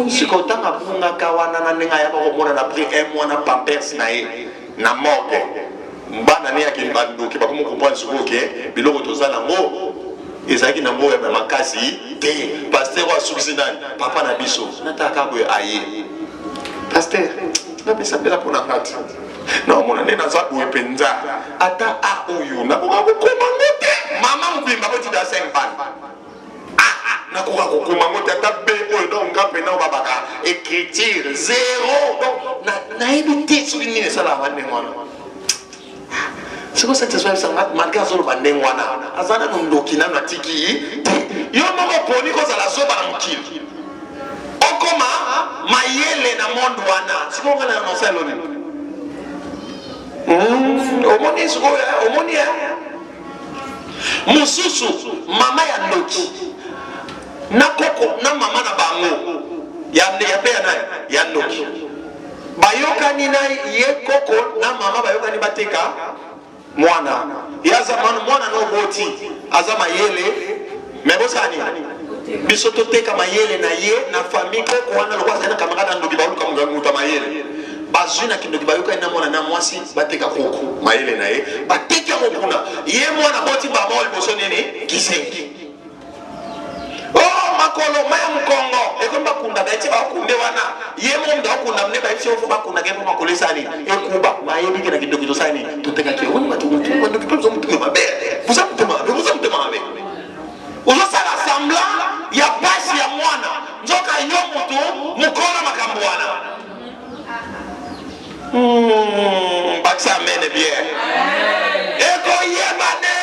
Sikota abunga kawana na nenga ya ko mona na pris un mois na pampers na ye. Na morgue. Mbana ne yakindoki ba ko comprendre siko ke biloko tozana ngo. Ezaki na ngo ya makasi te. Pasteur wa succédant papa na biso. Nataka boye aye. Pasteur, na pesa pela pona ngati. Non, mon année n'a pas de penza. Ata a oyo. Na koka kokomangote. Maman mbimba ko tida 5 pan. Na koka kokomangote ata be oyo donc ngape na babaka. Écriture 0. Donc na ebité souligner ça la wane wana. Siko satisfait ça malgré ça le bande wana. Azana ndokina na tiki. Yo moko poni ko za la soba na mkili. Okoma mayele na monde wana. Siko ngana na saloni. Omoni siko omoni mususu mama ya ndoki na koko na mama na bango ya pe ya ndoki bayokani na ye koko na mama bayokani bateka mwana ya zamani mwana no boti azama yele mebosani biso toteka mayele na ye na famille koko wana lokwa sana kamera ndoki baluka muta mayele bazuna kindoki bayoka ina mwana na mwasi bateka koko mayele na ye bateka kokuna ye mwana boti ba mol boso nini kisengi oh makolo maya mkongo ekomba kunda baiti ba kunde wana ye monda okunda mne baiti ofu bakunda ke makolo sani ekuba mayebi ke na kindoki to sani toteka ke woni matu ndoki pezo mutu mabe vous amtema mabe uzo sala semblant ya pasi ya mwana nzoka yo mutu mukola makambo wana. Baksa amène bien. Eko yebane.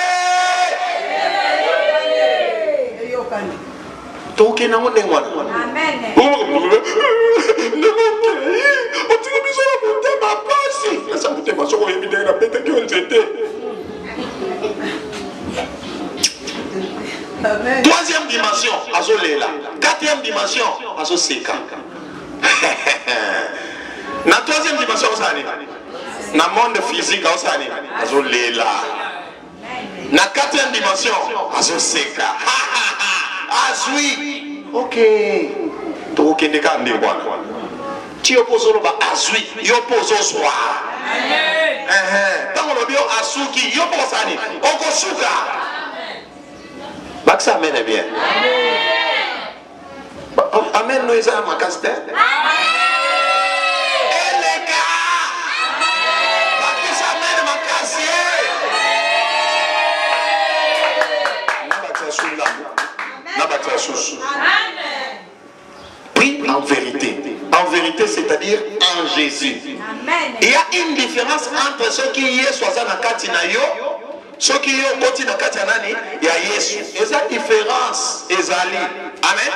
Toke na ngone ngwana. Amen. Otiki biso na mutema pasi. Nasa mutema soko yebide na pete ki onzete. Amen. Troisième dimension, azolela. Quatrième dimension, azoseka. Na troisième dimension osani na monde physique osani azolela na quatrième dimension azoseka azui ok tokende ka ndi bwana ti opozolo ba azui yo pozo swa tango lobio asuki yo posani okosuka baksa amene bien amen no eza makaste Oui, en vérité, c'est-à-dire en Jésus. Amen. Il y a une différence entre ceux qui y sont dans kati na yo, ceux qui y sont dans kati nani, il y a Yesu. Et cette différence est ali. Amen.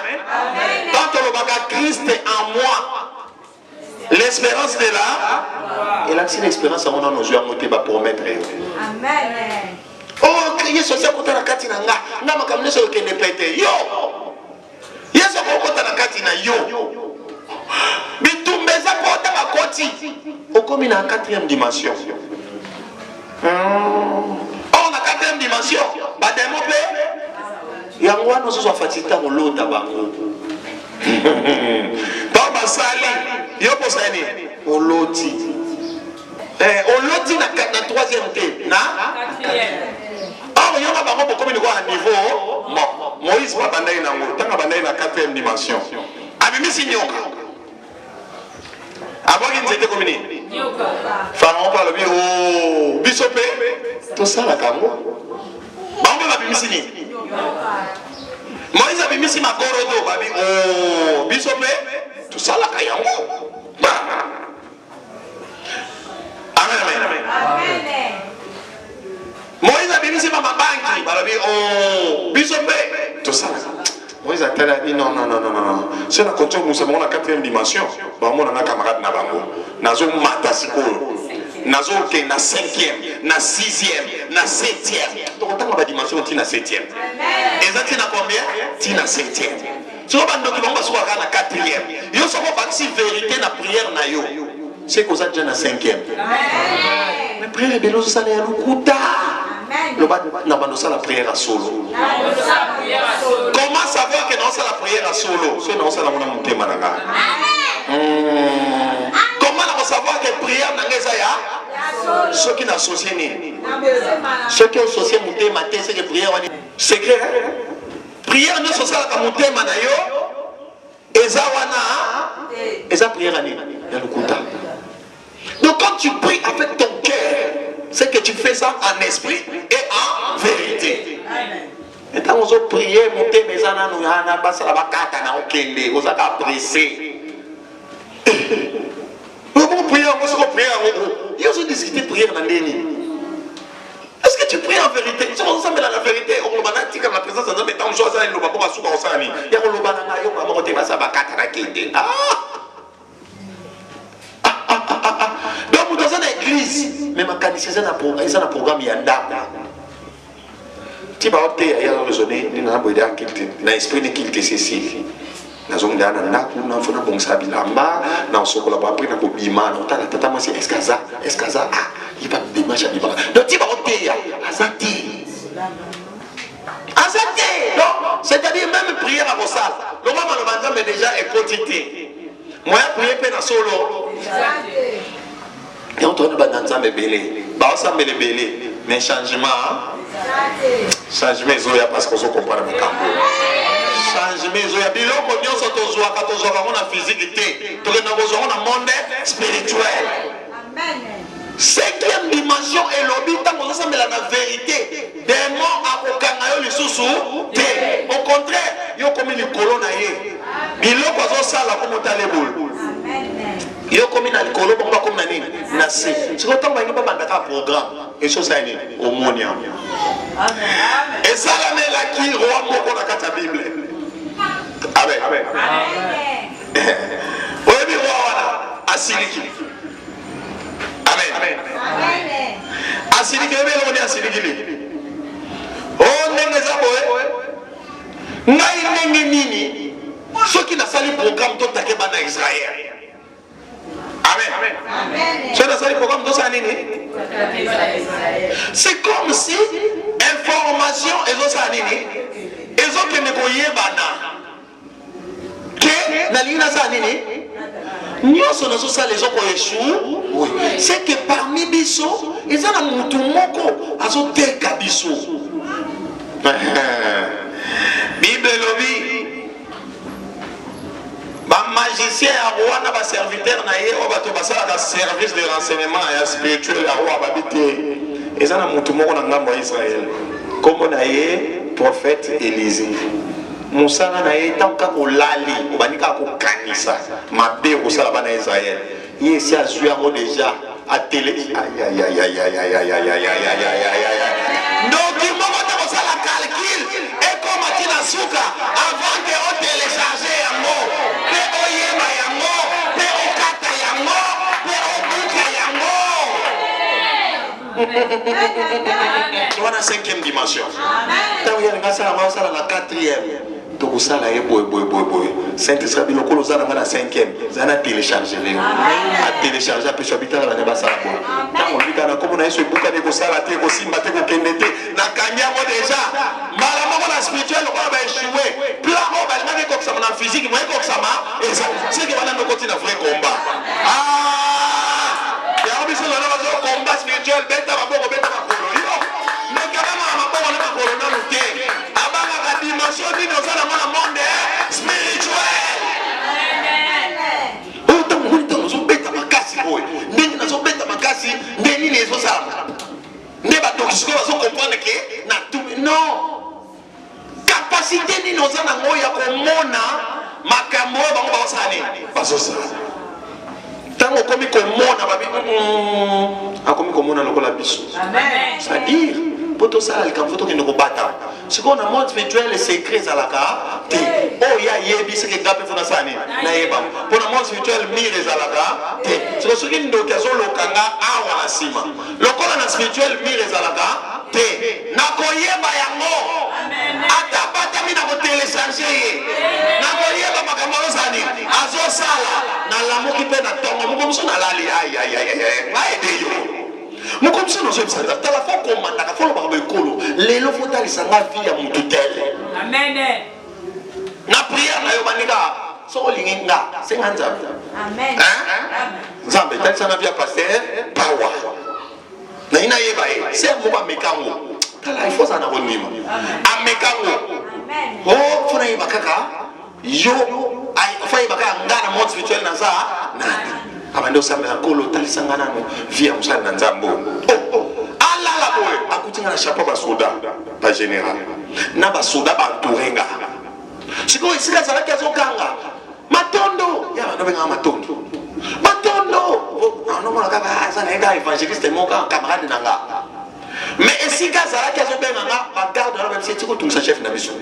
Quand on va Christ est en moi, l'espérance de là, et là c'est l'expérience à mon nom nous avons été promettre. Amen. Oh, crier sur ça côté la kati na nga, nga makamne so kende pete yo. Yeso côté la kati na yo. Bitumbeza côté ba koti. Okomi na quatrième dimension. Oh, na quatrième dimension, ba demo pe. Yango wana so fatita ko lota bango. Baba sali, yo posani, oloti. Oloti na troisième thé, na quatrième. Alors, il y a un niveau. Moïse va bandaï na ngo. Tanga bandaï na quatrième dimension. Abimi si nyoka. Avant qu'il n'était comme nyoka. Pharaon parle bien. Oh, bisopé. Tout ça la kango. Bango abimi si ni. Moïse abimi si makorodo babi. Oh, bisopé. Tout ça la kayango. Amen, amen, amen. Moïse a béni ma banque, balabi oh bisopé tout ça. Moïse a dit non. C'est la continue nous sommes la quatrième dimension. Bah moi on a camarade na bango. Nazo mata sikolo. Nazo ke na cinquième, na sixième, na septième. Donc on a la dimension tina septième. Et ça tina combien? Tina septième. Tu vois bando qui va soit na quatrième. Yo so ko baxi vérité na prière na yo. C'est que ça déjà na cinquième. Mais prière et bélo, ça n'est pas le Amen. la prière à solo. Comment savoir que non, c'est la prière à solo? C'est non, c'est la montée mananga. Comment savoir que prière n'a pas ceux qui n'associent ni. Ceux qui associent monté matin, c'est que prière c'est secret. Prière ne s'associe à monter manayo. Ezawana. Eza prière à ni. Donc quand tu pries avec ton cœur, c'est que tu fais ça en esprit et en vérité. Et quand on prie, monter mes anas, nous avons passé la bacata, na okende, vous avez apprécié. Vous priez, vous priez, ils ont discuté de prière dans l'année. Est-ce que tu pries en vérité? Si on s'appelle la vérité, on va dire que la présence de l'homme est en chose, il ne va pas souffrir au sani. Il y a un lobana, il y a un monter ma sabacata, na okende. Donc, dans une église, même en canissé, il y a un programme, il y a un dame. Tu vas opter à raisonner, il y a un esprit de quitter ceci. Nous avons dit que nous avons fait un bon sabi lamba, nous avons fait un bon bima, nous avons fait un escaza, escaza, il va démarcher à bima. Donc tu vas opter à Azati. Azati! Donc, c'est-à-dire même prière à Rossal. Le moment où le déjà est quotidien. Moi, prier pendant solo. Et on tourne dans ensemble belé. Bah ensemble belé. Mais changement. Changement zoya parce qu'on se compare avec campo. Changement zoya biloko nyonso tozoa ka tozoa on a physique té. To na besoin on a monde spirituel. Amen. Cinquième dimension est l'obita mo ensemble la vérité. Démon akokanga yo lisusu té. Au contraire, yo comme les colonnes yé. Biloko zo sala comme talebul. Amen. Yo comme na likolo bomba comme nani na se siko tamba ngi baba ndaka programme et chose ça ni omonia amen et ça la mela qui roi moko na kata bible amen amen oye bi roi wana asiliki amen amen asiliki be lo ni asiliki li o ndenge za boye ngai ndenge nini soki na sali programme to take bana Israël. Amen. C'est comme si information et autres ne voyaient pas. C'est que parmi Bisso, ils ont un moutoumoko à son teka Bisso. Bible lobby. Magicien à roi n'a pas serviteur naïe ou bateau basa la service de renseignement et spirituel à roi babité et ça n'a moutoumou on a ngamba Israël comme naïe prophète Élisée Moussa naïe tant qu'à lali ou banika ko kanisa mabé au salabana Israël il est à Zuamo déjà à télé aïe aïe aïe aïe aïe aïe aïe aïe aïe aïe aïe donc il m'a montré ça la calcul et comme a dit la souka avant que on télécharge un mot on a cinquième dimension. Tant qu'il y a la quatrième. Donc ça là boy. Saint-Esprit le colo ça la cinquième. Ça a téléchargé. A téléchargé après habitant la neba ça boy. Tant on dit comme on a ce bouca de ça la terre aussi maté ko kendete na kanya mo déjà. Malama la spirituel on va échouer. Plan on va aller comme ça en physique, moi comme ça et ça c'est que on a nos continuer vrai combat. Combat spirituel, bête à rapport bête à rapport. Mais quand même, à rapport à la colonne, avant la dimension de nos monde spirituel. Autant nous sommes bête à ma casse, nous sommes bête à ma casse, nous les autres. Nous devons comprendre que non. Capacité de nos amis, il y a comme mona, ma caméra, on va s'aller. Pas ça. Tant qu'on commet comme mon a commis comme on a le biso. C'est-à-dire, pour tout ça, quand faut que nous combattons. Ce qu'on a monde spirituel, les secrets à la carte. Oh, il y a yebi, c'est que gapé fona sani. Naïba. Pour le monde spirituel, mire à la carte. C'est ce qui nous donne le kanga à la cima. Le corps spirituel, mire à la carte. Nakoyeba yango. Atabata mina ko télécharger. Nakoyeba makamalo sani. Azo sala. Na lamu ki pe na tongo. Muko muso na lali. Aïe aïe aïe aïe. Va aider yo. Mon comme ça, nous sommes ça. T'as la fois qu'on m'a la fois on va colo. Les lots faut aller s'en vie à mon tutel. Amen. Na prière na yo manika. So linginga. C'est un zam. Amen. Zambe, t'as ça na vie à passer. Power. Na ina yeba c'est un moment mekango. T'as la il faut ça na bonima. A mekango. Amen. Oh, faut na yeba kaka. Yo, ay fa yeba kaka ngana monde spirituel na za. Nani? Abando sambe akolo talisangana no via musana na nzambo. Ala la boy, akutinga na chapeau ba soda, ba général. Na ba soda ba tourenga. Siko isika zala kazo kanga. Matondo, ya no benga matondo. Matondo. No mona kaka ça nega évangéliste mon camarade nanga. Mais isika zala kazo benga ba garde na ba tiko tumsa chef na biso.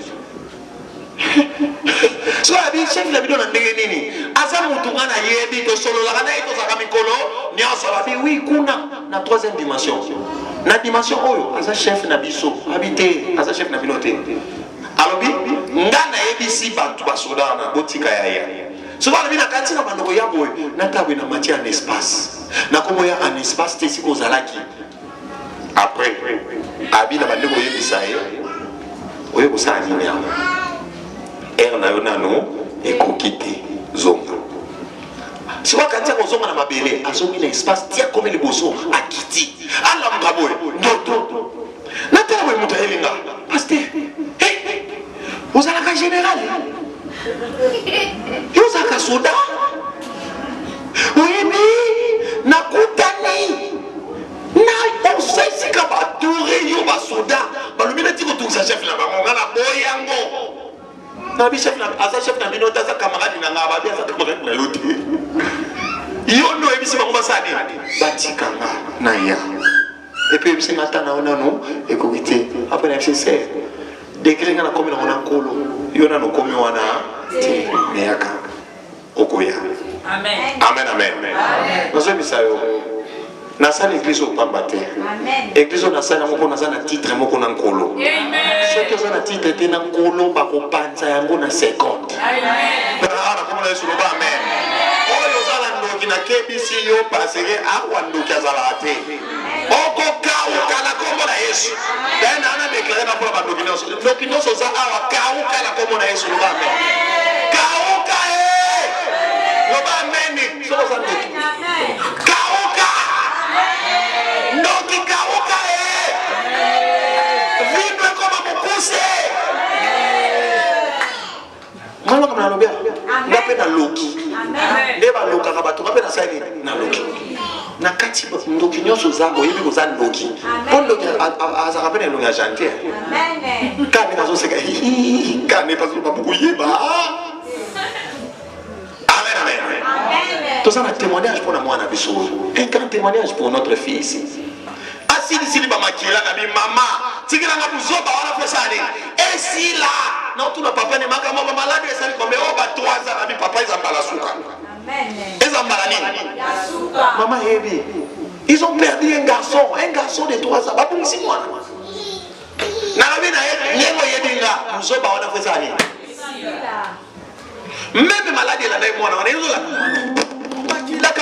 So abi chef la bidon ndenge nini aza mutu ngana yebi to solo la kana ito saka mikolo nyonso abi oui kuna na troisième dimension na dimension oyo aza chef na biso habité aza chef na binote alobi ngana yebi si bantu basoda na botika ya so ba bina kanti na bandoko ya boy na tabwe na matière en espace na komo ya en espace te siko zalaki après abi na bandoko yebi saye oyo ko sa nini ya na yo nano ekokite zonga siwa kantia kozonga na mabele azongi na espace tia comme le boso akiti ala mkaboe ndoto na tawe muta elinga pasteur vous allez la général vous allez soda oui na kutani na osesi ka ba touré yo ba soda ba lumina tiko tungsa chef na bango na boyango Nabi chef na asa chef na binota za camarade na ngaba bia za camarade na yote. Yo no ebisi bango basani batikanga na ya. Et puis ebisi mata na ona no ekokite. Après na FCC. Dekrenga na komi na ona nkolo. Yo na no komi wana te meyaka. Okoya. Amen. Amen amen. Amen. Nozo bisa yo. Na sa l'église au pambate. Amen. Église na sa na moko na sa na titre moko na nkolo. Amen. Ce que ça na titre te na nkolo ba ko panza yango na 50. Amen. Ana kama na Yesu ba amen. Oyo zala ndoki na KBC yo pasere akwa ndoki azala ate. Oko kawo kala kombo na Yesu. Ben ana déclarer na pour ba ndoki noso. Ndoki noso za awa kawo kala kombo na Yesu ba amen. Kawo ka Lo ba amen. So za ndoki. Kawo ka. Ndoki kawo ka Vivre comme mukuse. Malo kama nalobia. Ngape na loki. Amen. Ndeba loka ka bato ngape na saini na loki. Na kati ndoki nyoso zako yebi ko za ndoki. Po ndoki aza ka pena longa chanter. Amen. Kane kazo seka kane pas ba buku yeba. Amen amen. Amen. Tout ça un témoignage pour la moi na biso. Un grand témoignage pour notre fille ici. Asili ba makila na bi mama. Tikila nga buzoba wana pesani. Esi la. Na tu na papa ne maka mama malade esali kombe o ba 3 ans na bi papa izambala suka. Amen. Ezambala nini? Yasuka. Maman Hebi. Ils ont perdu un garçon de 3 ans. Ba bungisi mwana. Na bi na yengo yedinga buzoba wana pesani. Même malade la na mwana wana ezola. Bakila ka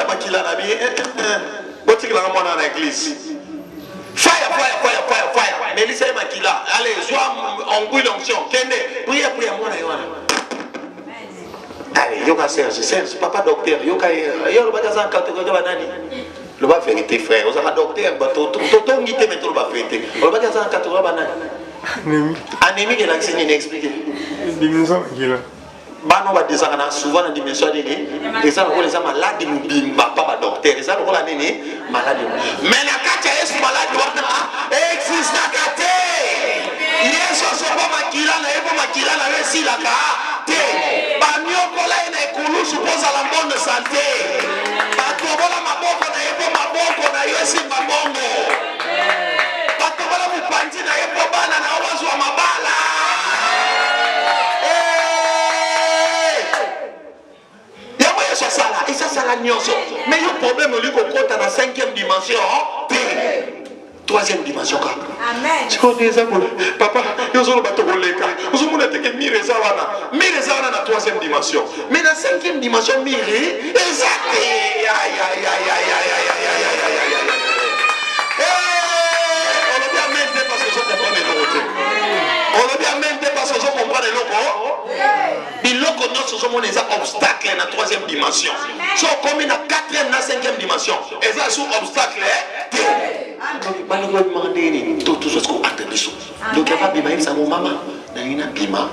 bakila na bi. Botikila nga mwana na église. Fire. Melissa Makila. Allez, sois en goût d'onction. Kende, priez, moi, allez, yoka Serge, papa docteur, yoka, yo ba kaza catégorie ba nani. Le ba vérité frère, on a docteur, ba to ngité mais to ba vérité. On ba kaza catégorie ba nani. Anémie que l'accès n'est expliqué. Dimension kila. Bano ba desana souvent na dimension nini et ça on les a malade mubimba pas docteur et ça on la nini malade mais la kacha est malade wana existe na kate yeso so ba makila na wesi la ka te ba nyoko la ina ekulu supposa la bonne santé ba tobola maboko na yesi mabongo ba tobola mupanzi na yepo bana na wazo mabala. Et ça, c'est la nuance. Mais le problème, c'est qu'on est dans la 5e dimension. 3e dimension. Amen. Tu connais ça, papa, il y a un bateau pour les cas. Vous avez dit que Mirezawana dans la 3e dimension. Mais dans la 5e dimension, Mire, exact. ce monde est un obstacle dans la troisième dimension. So comme dans la quatrième, dans la cinquième dimension, et ça sous obstacle. Donc il va nous demander tout ce qu'on a attendu. Donc il va bien ça mon maman, dans une bima.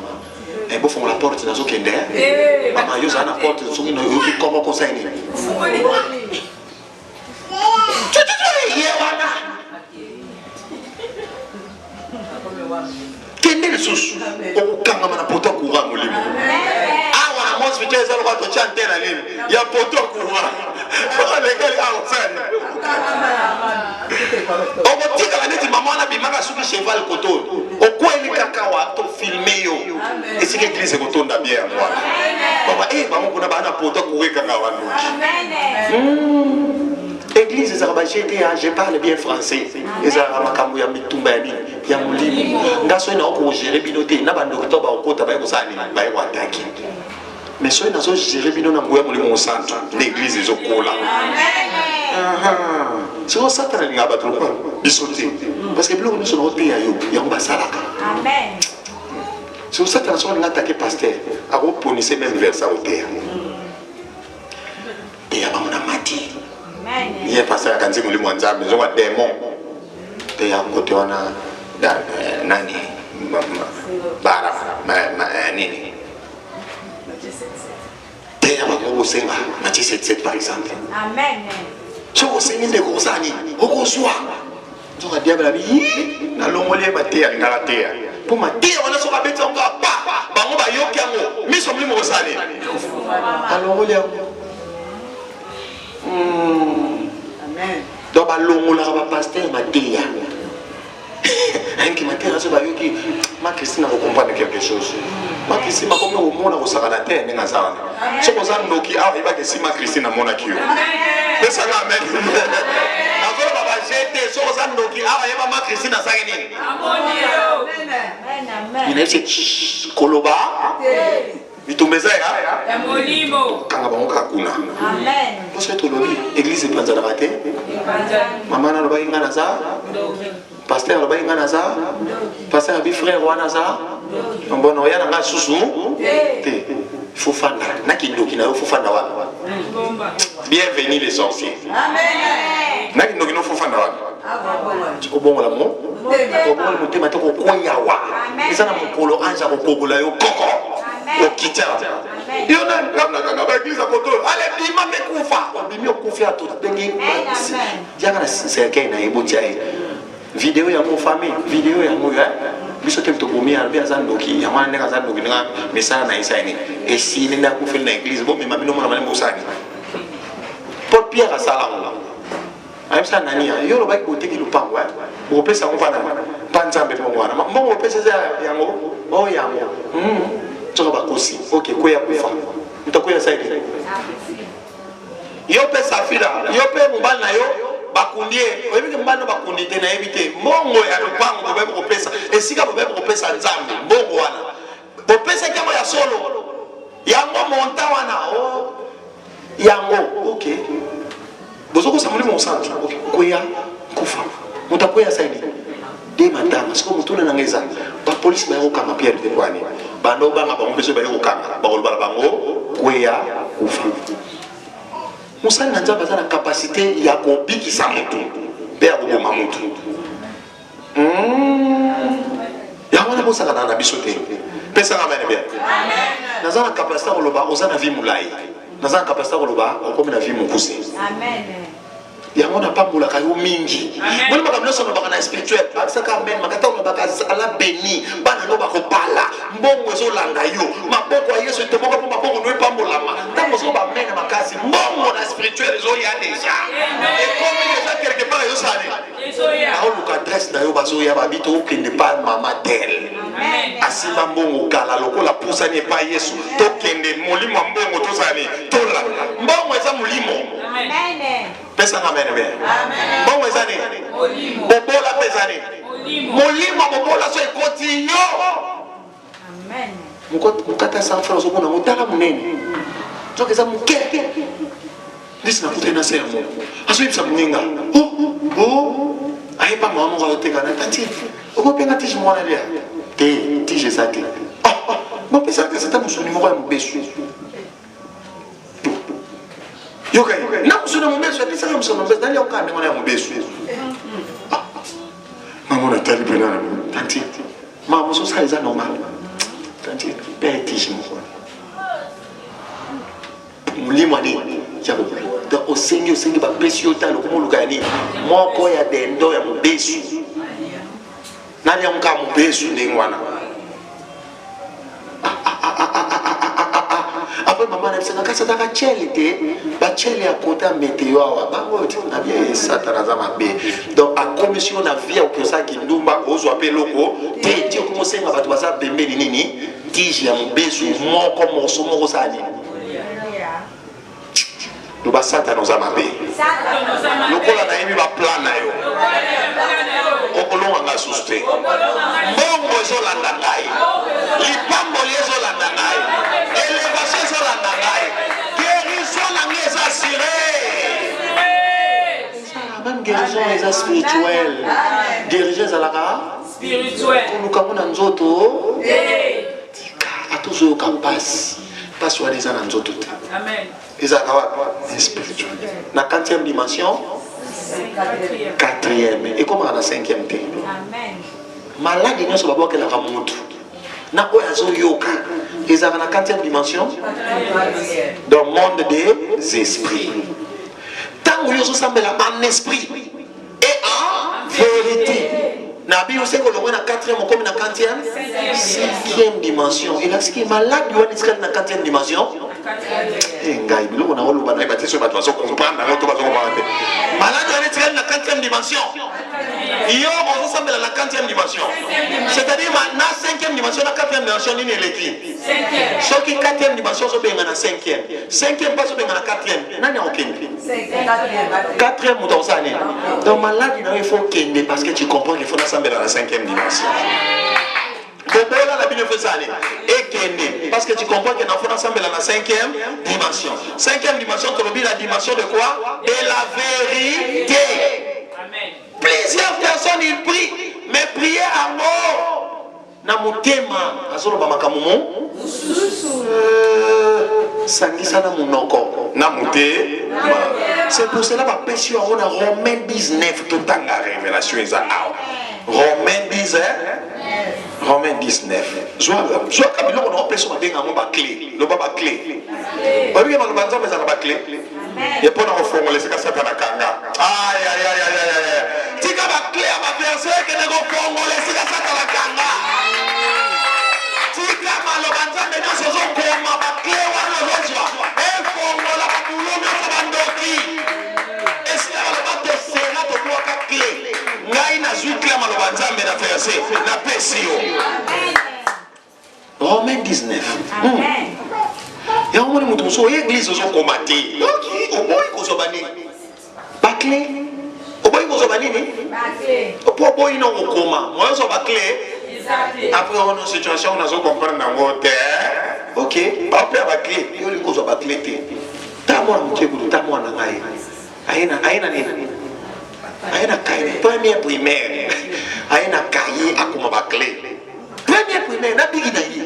Et bon font la porte dans ce qu'il y a. Maman yo ça la porte sur une comment conseil. Kende le sous okanga mana poto courant molimo awa na mos vitesse za lokwa to chante na nini ya poto courant fala legal awa sana obotika la neti maman na bimaka suki cheval koto okweli kaka wa to filmer yo esike église kotonda bien moi baba bamo kuna bana poto courir kaka wa ndoki Église je parle bien français. Ezara makambo ya mitumba ya nini ya mulimo. Ngaso ina oko gérer binote na bando kitoba okota ba kozani ba wataki. Mais so ina so gérer bino na ngoya mulimo centre l'église ezokola. So satana ngaba trop bisoté parce que biloko nous notre pays ya mbasalaka. Amen. So satana so ngata pasteur a reponissé même vers sa hauteur. Et ya bamona mati. Il est passé à Kanzi Moulimou Nzambe, ils ont un démon. Et à côté, on a Nani, Bara, Nini. Et à Mako Senga, Mathis 77 par exemple. Amen. Je vous sais, des gros amis, au gros soir. Ils ont un diable à vie, dans l'homolie, ma terre, la terre. Pour ma terre, on a son rabais, on va pas. On va yokiamo, mais son limo salé. Alors, on Amen. Donc, l'homme là, pasteur m'a dit, qui m'a dit, ma Christine a compris quelque chose. Ma Christine m'a compris au monde au Saranaté, mais Nazar. Ce qu'on a dit, ah, il va que si ma Christine a mon accueil. C'est ça, amen. Ma Christine a ça. Il est dit, Koloba. Vitumeza ya molimo kanga bango kakuna amen parce que lobi église panza na raté maman na loba ingana za pasteur loba ingana za pasteur bi frère wana za mbono yana nga susu te fofana na kindoki na fofana wa bienvenue les sorciers amen na kindoki no fofana wa obongo la mo obongo le motema to ko yawa eza na mokolo anja ko kobola yo koko okita yona ngamna kanga ba église akoto ale bima mekufa bimi okufia to bengi yanga na serkei na ebotia vidéo ya mo famille vidéo ya mo ya biso tem to bomi arbi azandoki ya mwana neka azandoki nga message na isaini et si nenda kufela na église bo mema bino mona mane mosani Paul Pierre asala ayam sa nani ya yoro ba ko teki lupango bo pesa ko fana panzambe mo mwana mo pesa ya yango o yango tu vas aussi ok quoi ya kufa mtakuya saidi yo pesa fila yo pe mobali na yo bakundie oyebi mbano bakundi te na ebite mbongo ya lupango bobe ko pesa esika bobe ko pesa nzambe mbongo wana bo pesa kama ya solo yango monta wana o yango ok bozoko samuli mo centre ok koya kufa mtakuya saidi de madame siko mutuna na ngeza ba police ba yoka ma pierre de kwani bando banga ba mpeso ba yoka ba kolbala bango kweya kufa musali na nzamba za na capacité ya kobikisa mutu be ya koboma mutu ya wana bosaka na biso te pesa na mene bien amen nazana capacité ko loba ozana vie mulai nazana capacité ko loba okomi na vie mukuse amen yango na pambola kayo mingi bona makamlo sono baka na spirituel akisaka amen makata on baka ala béni bana no bako pala mbongo ezolanda yo maboko ya Yesu te moko maboko no pambola ma tango so ba amen makasi mbongo na spirituel ezo ya déjà et comme déjà quelque part yo sale ezo ya au luka dress na yo bazo ya babito okende pa mama tel amen asima mbongo kala lokola pusa ni pa Yesu to kende molimo mbongo to sale tola mbongo eza molimo amen pesa na mene bien amen bon wezani molimo bobola pesani molimo bobola so ekoti yo amen mukata sa frère so bona mutala munene to keza muke ndisi na kutena semo aso ibisa muninga ayi pa mama ngo teka na tati uko penga tiji mwana lia te tiji sati mo pesa que c'est un musuni mo ba mbesu yoka na musuna mubesu apisa kama musuna mubesu nali okande ngona ya mubesu maman na tali pena tanti maman so ça normal tanti peti jimo mulimo ni yabo da osengi ba pesi otalo kumuluka ni moko ya dendo ya mubesu nani amka mubesu ndingwana après maman na sanga kasa taka chele te ba chele ya kota meteo wa ba wote na bien satana za mabe donc a commission na vie au kosa kindumba ozo apeloko te ti ko mosenga batu baza pembeni nini tiji ya mubesu moko moso moko sani nous ba satana za mabe lokola na yemi ba plan na yo okolonga nga suste mbongo zo landa ngai lipambo lezo landa ngai élévation zo landa ngai guérison na ngai est assurée même guérison est spirituelle guérison ezalaka spirituelle koluka na nzoto atozo yoka mpasi wana eza na nzoto te ezalaka wapi spirituel na 4e dimension 4e et comment on a 5e té malade nyonso babokelaka mutu na oyo azoyoka ezalaka na 4e dimension dans le monde des esprits ntango yo ozosambela en esprit et en vérité na biso sekolongwe na 4e okomi na 5e dimension elasiki malade wana etikali na 4e dimension ngai biloko na oloba na batisi bato bazocomprendre yango to bazocomprendre te malade wana etikali na 4e dimension yo ozosambela na 4e dimension c'est-à-dire na 5e dimension na 4e dimension nini eleki soki 4e dimension ozobenga na 5e 5e mpe ozobenga na 4e nani akokende 4e moto akosala nini donc malade na yo il faut kende parce que tu comprends qu'il faut nasambela na 5e dimension Bobola la Bible fait ça et kende parce que tu comprends que dans faut ensemble la 5e dimension. 5e dimension tu la dimension de quoi? De la vérité. Amen. Plusieurs personnes ils prient mais prier à mort na motema azolo ba makamumo sangisa na munoko na muté. C'est pour cela ba péché on a Romains 19 tout tanga révélation eza Romains 10 Romains 19. Soit comme il on a appelé sur ma clé. Le baba clé. On lui a demandé à ma clé. Il faut nous formuler ce que ça t'a kanga. Aïe aïe aïe aïe aïe. Tu as ma clé à ma verset que nous formuler ce que ça t'a kanga. Tu as ma lobanza maintenant ce sont comme ma clé ou ma lobanza. Et formule la boulot de sa bandoki. Et si la lobanza sera de toi ta clé. Ngai na zui clé ma lobanza mais na verset na pesio. Romains 19. Amen. Et on m'a dit que l'église est combattue. Au bout, il faut bannir. Baclé. Au bout, il faut bannir. Baclé. Au bout, il faut bannir. Moi, je suis baclé. Après, on a une situation où on a compris dans mon terre. Ok. Après, baclé. Il faut baclé. Tamwa mchegudu, tamwa na ngai. Aina nini? Aina kaye. Première primaire. Aina kaye akuma baclé. Première primaire, na bigi na yi.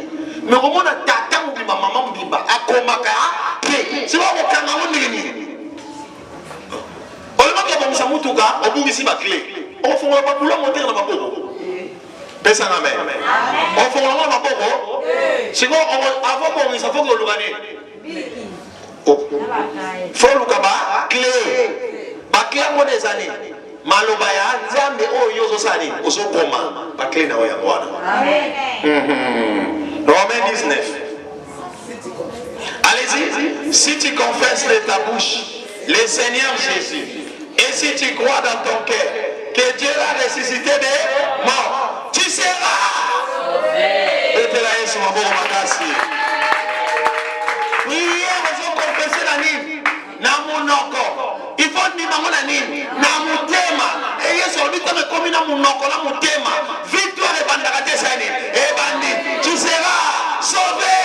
Mais comment on a tata ou ma maman bimba akomaka c'est pas au kanga on nini on le maki ba musamutuka obungisi ba clé on fongola ba bulo monter na maboko pesa na me on fongola ba maboko siko avant bon il faut que lugane faut lugaba clé ba clé mo des années maloba ya nzambe oyo yozo sani osokoma ba clé na oya ngwana amen. Romains 19. Allez-y. Si tu confesses de ta bouche le Seigneur Jésus et si tu crois dans ton cœur que Dieu l'a ressuscité des morts, tu seras. Priez, vous confessez la nime. Il faut dire la nime. Namutema. Et il y a celui qui est commis dans mon nom, la mutema. Victoire et bandarate sani. Et bandit. Tu seras sauvé.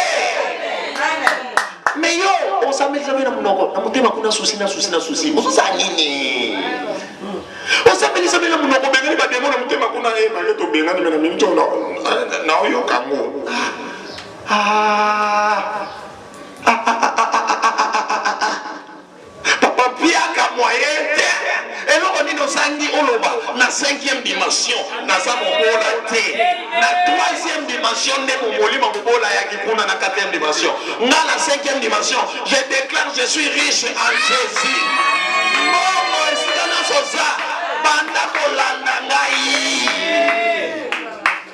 Mais yo, on s'amène jamais dans mon nom. Namutema kuna souci. On s'en nini. On s'amène jamais dans mon nom. On s'amène jamais dans mon nom. On s'amène jamais dans mon nom. 5e dimension naza mobola te na 3e dimension nde momolima mobola yaki kuna na 4e dimension nga na 5e dimension je déclare je suis riche en Jésus momo esika nasoza banda kolanda ngai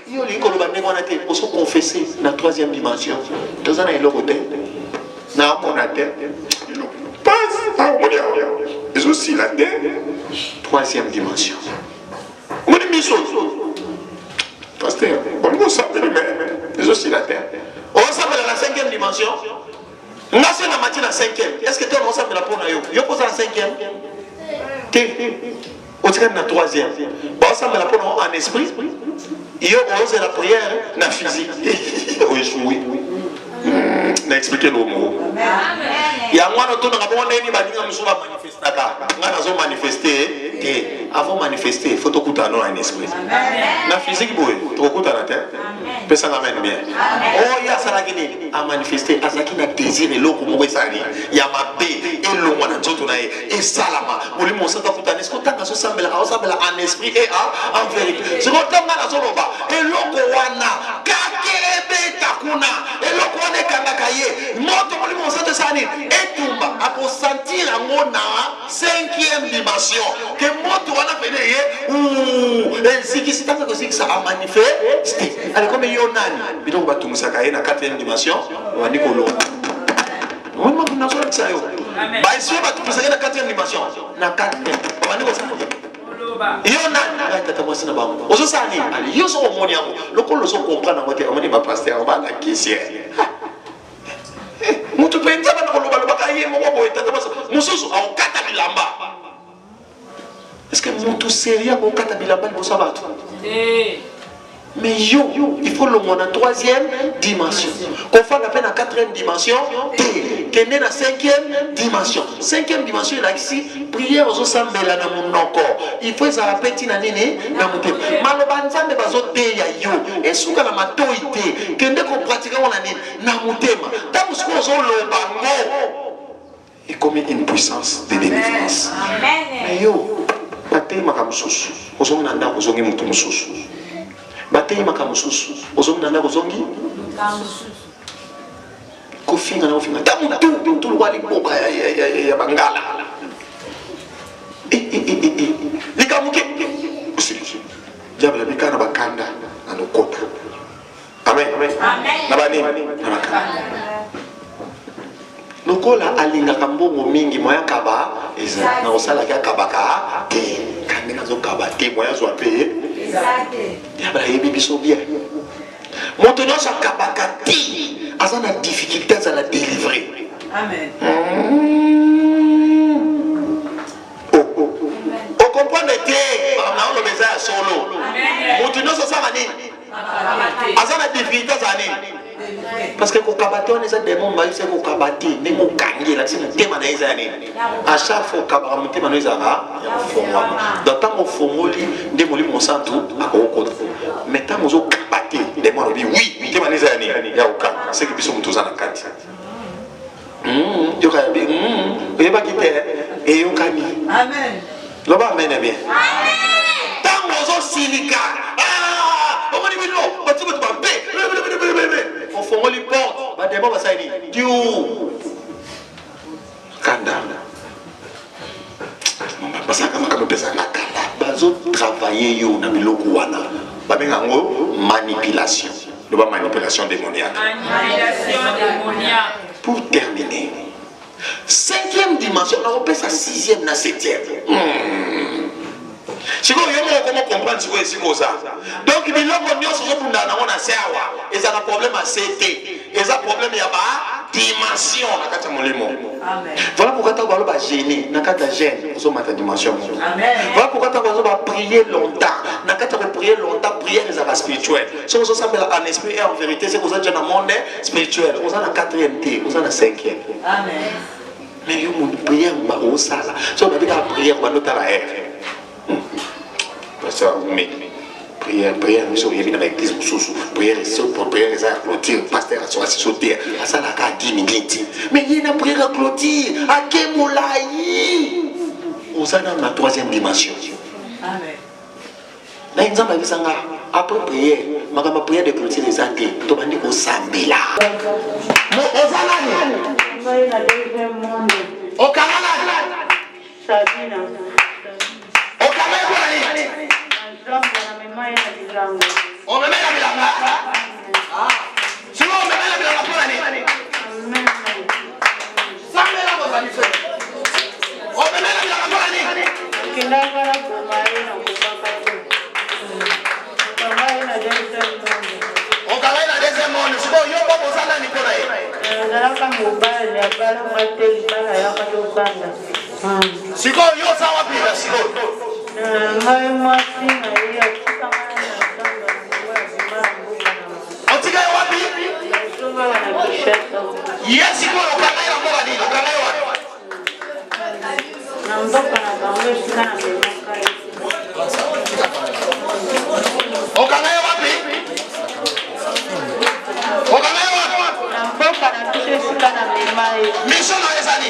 yo likolo bandeko wana te oso confesser na 3e dimension toza na eloko te na mona te mais aussi la terre, 3e dimension. On dit mis pasteur, on s'appelle mais aussi la terre. On s'appelle la 5e dimension. On a la matière la 5e. Est-ce que tu as s'appelle la pour nous? Yo pose la 5e. On dirait la 3e. On s'appelle la pour nous en esprit. Yo on la prière na physique. Oui. Na expliquer le mot. Il y a un autre qui a manifesté. Avant de manifester, il faut que tu aies un esprit. La physique, tu as la tête. Personne n'amène bien. Oh, il y a ça qui a manifesté. Il y a désir et l'eau comme il y a ma paix et l'eau et salama. Pour lui, mon sang est est-ce que tu as un esprit et en vérité. C'est quand tu as et l'eau et l'eau et Tumba a pour sentir à mon 5e dimension que moto wana pene et si qui c'est que ça a manifesté alors comme yonani bidon batum sakaye na 4e dimension on dit kolo on m'a na so ça yo ba ici batum sakaye na 4e dimension na 4e on dit ça yonani tata moi sina bango ozo sani ali yo so omoni yango lokolo so comprendre ngote on dit ba pasteur on va la kisier mutu penza bana koloba loba kaye moko boye tata mususu au kata bilamba. Est-ce que mutu sérieux au kata bilamba bo sabato? Mais yo, il faut le monde en 3e dimension. Qu'on fasse la peine en 4e dimension, qui est né dans 5e dimension. 5e dimension, il a ici, prière aux osambes là dans mon corps. Il faut ça répéter dans nene dans mon thème. Malobanza me bazo te ya yo. Et souka la matoité, que ne qu'on pratique on a dans mon thème. Tant que ce le bango, et comme une puissance de délivrance. Mais yo, batay makamususu. Ozongi nanda ozongi mutu mususu. Batei makamususu ozongi nanda kozongi kofinga na kofinga tamu tu wali boka ya bangala likamuke jabla bikana bakanda anokota amen na bani na bakanda lokola alinga kambongo mingi moya kaba eza na osala ka kabaka te kanena zo kaba te moya zo ape Abraham biso bien. Maintenant ça kabakati, asa na difficulté à la délivrer. Amen. On comprend que on le besoin solo. Maintenant ça va nini? Asa na difficulté à nini? Parce que kabate on est des mots mais c'est kabate, ne mo kangi là c'est tema na ezani. À chaque fois kabate tema na ezara, dans mon fomoli de moli mon santu akoko. Mais tant mozo kabate, des mots oui, tema na ezani ya oka. C'est que biso mutuza na kati. Yo ka bi e ba kite e yo kani. Amen. Loba amen bien. Amen. Tant mozo silika. Ah, on dit non, pas tu me pas on fait les portes, bah d'abord ça dit, Dieu, kanda, parce que comme personne na kanda, bazo travailler yo na biloko wana, bah bengango manipulation, le ba manipulation démoniaque. Manipulation démoniaque. Pour terminer, 5e dimension, on appelle ça 6e na 7e. Si vous comment comprendre ce que c'est comme ça. Donc, il y a un problème à CT. Il y a un problème à dimension. Voilà pourquoi tu vas gêner. Tu vas gêner. Dimension. Voilà pourquoi tu vas prier longtemps. Tu vas prier longtemps. Prière est spirituelle. Si vous avez en esprit et en vérité, c'est que vous êtes dans le monde spirituel. Vous êtes dans la 4e T. Vous êtes dans la 5e. Amen. Mais vous avez prière. Vous avez prière. Vous avez prière. Pasteur, mais prière, nous sommes venus avec l'église, prière, pour prière, les arts clôture, pasteur, soit sauter, à ça, la carte 10 minutes. Mais il y a une prière à clôture, à Kemoulaï. On est dans la 3e dimension. Amen. na nzamba bisanga après prière makamba prière de clôture les athées to bandi ko sambela mo ozalani Mai na deuxième monde. okangala Sabina. okangala ko nani Nzamba na memai na bilango. omemela bilanga sio omemela bilanga ko nani Amen. sambela ko bani fe omemela bilanga ko nani Kindanga na kumai na kupaka tu. Kumai na deuxième monde. okangala na deuxième monde sio yo ko bozala ni ko nai Nazalaka mobali abala mateli bala yakati obanda. siko yo sawa pila siko Ngai mwasi na ye atikanga na nzamba mwa zima mbuka na otika yo wapi Naizonga wana kishasa. yes ko okangala ko bani okangala wapi Na mboka na bango esika na memaka ye. okangala wapi okangala wapi Na mboka na biso esika na mema ye. mission na ezali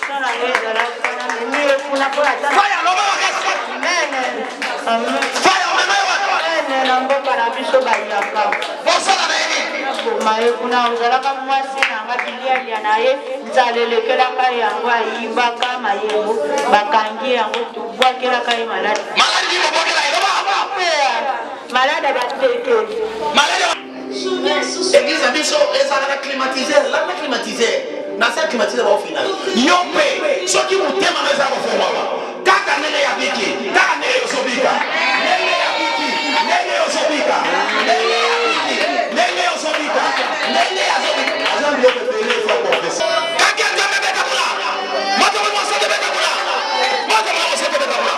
Sana ye ezalaka na memi ye kuna po ata. fire loba wakati Amen. fire omemela wapi Amen. Na mboka na biso bayaka. bosala na yeni Boma ye kuna ozalaka mwasi nanga bilialia na ye nzala elekelaka yango ayimbaka mayebo bakangi yango tubwakelaka ye maladi. maladi ni bobokela loba Malade bateke. maladi église biso ezalaka climatiseur la climatiseur na sa climatiseur au final yo pe soki mutema na za kofoma kaka nene ya biki kaka nene yosobika nene ya biki nene yosobika nene ya biki nene yosobika nene ya sobika azambi yo pe le fa confesser kaka ngambe beta kula moto mo se te beta kula moto mo se te beta kula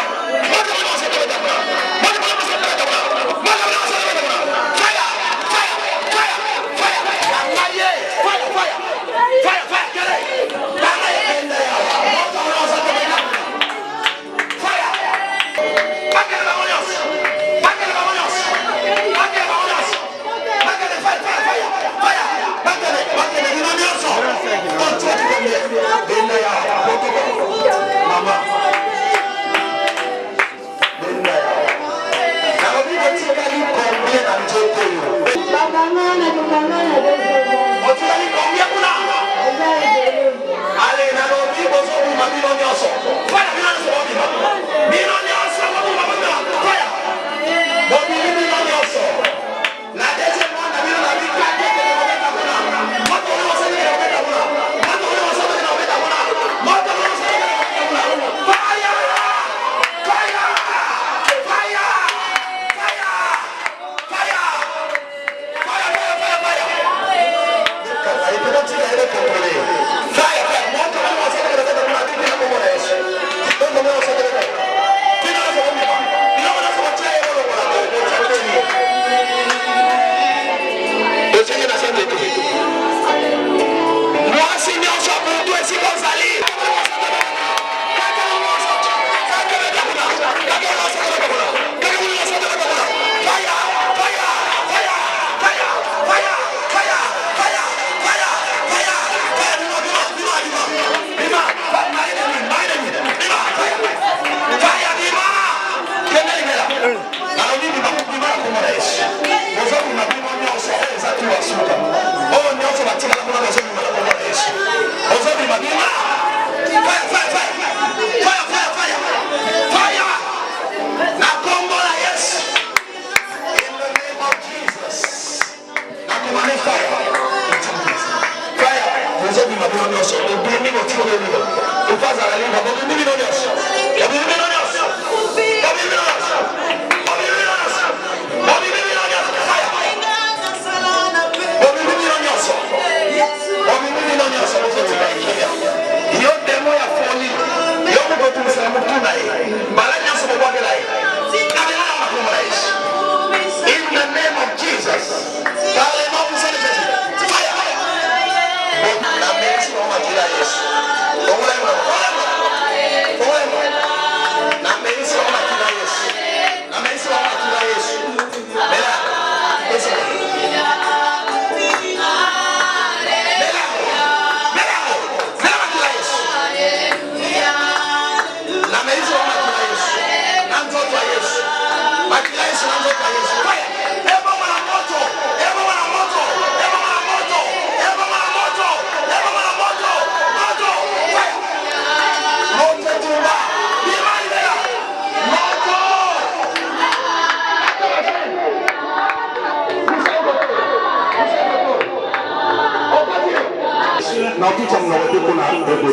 moto mo se te beta kula moto mo se te beta kula moto mo se te beta kula fire fire fire fire fire fire fire fire get it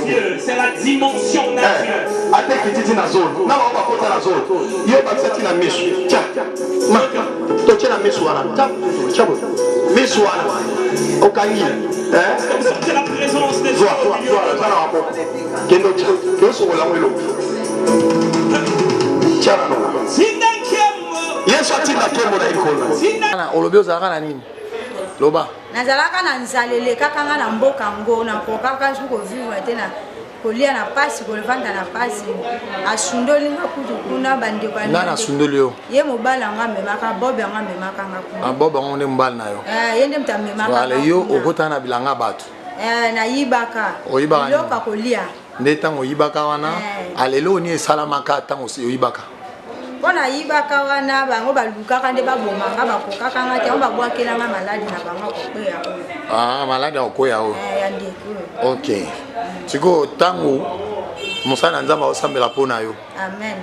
Dieu, c'est la dimension naturelle. C'est la présence des Loba. Nazalaka na nzalele kaka nga na mboka ngo na kokaka zuko vivre tena kolia na pasi kolevanda na pasi asundoli nga kutu kuna bande kwa Nana sundoli yo. Ye mobala nga memaka bobe nga memaka nga kuna. Bobe ngo ne mbala na yo. Yende mta memaka. Wala yo okota na bilanga batu. Na yibaka. Oyibaka. Loka kolia. Ndeta ngo yibaka wana. Alelo ni esalamaka tango si oyibaka. Pona yibaka wana bango balukaka nde babomanga bakokaka nga te babwakela nga maladi na bango kokoya ko. Maladi okoya o. Ya ndeko. OK. Siko tango musana nzamba osambela pona yo. Amen.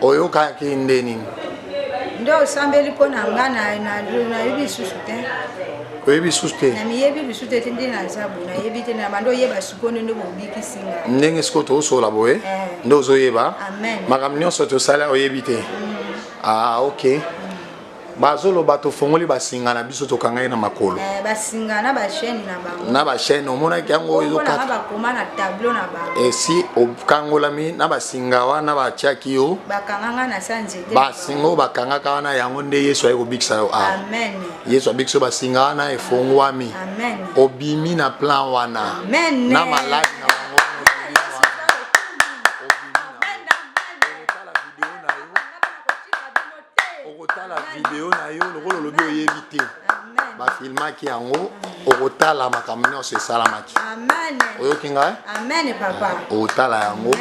Oyo ka kinde nini? Ndo osambeli pona nga na yibi susu te. Oyebi suste. Na miyebi bisute tindi na zabu na yebi te na bando yeba sikono ndo bobiki singa. Ndenge siko to sola boye. Ndo zoyeba. Amen. Makamnyo soto sala oyebi te. OK. Bazolo bato fongoli basinga na biso to kangai na makolo. Basinga na ba chaîne na bango. Na ba chaîne omona kyango yo ka. Na ba koma na tableau na bango. Et si o kangola mi na basinga wana ba chaki yo. Bakanganga na sanje te. Basingo bakanga kana yango nde Yesu ayi kobikisa yo. Amen. Yesu abikisa basinga wana efongwami. Amen. Obimi na plan wana. Amen. Na maladi na bango. La vidéo na yo lokolo lobi oyebite ba filmaki yango okotala makamno se salamaki. Amen. Oyokinga? Amen papa. Okotala yango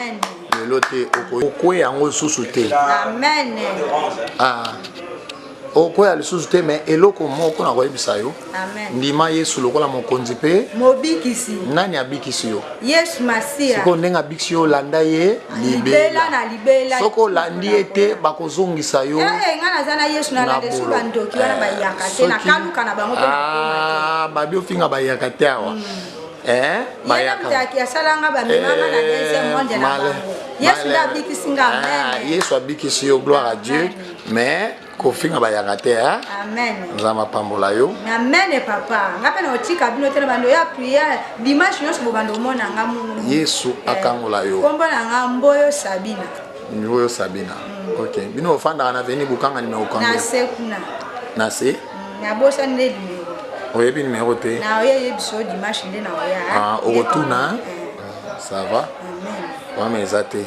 lelo te okwe yango susu te. Amen. Okoya lisusu te mais eloko moko na koyebisa yo. Amen. Ndima Yesu lokola mokonzi pe mobikisi. Nani abikisi yo? Yesu Masia. Siko ndenga abikisi yo landa ye libela. Na libela. Soko landi ete bakozongisa yo. Ngana zana Yesu na lande su bandoki wana bayaka te na kaluka na bango pe. Babi ofinga bayaka te awa. Bayaka. Yaki asalanga ba mama na deuxième monde na bango. Yesu ndabikisi nga amen. Yesu abikisi yo gloire à Dieu mais kofinga bayaka te amen. Nzama pambola yo. Amen papa. Ngape na otika bino te na bando ya prière dimanche nyonso bo bando mona nga mungu. Yesu akangola yo. Kombo na nga Mboyo Sabina. Mboyo Sabina. OK. Bino ofanda na veni bukanga numéro combien? Na se kuna. Na se? Na bosa ndé numéro. Oyebi numéro te? Na oyebi biso dimanche ndé na oya. Okotuna? Ça va? Amen. Wa mezate.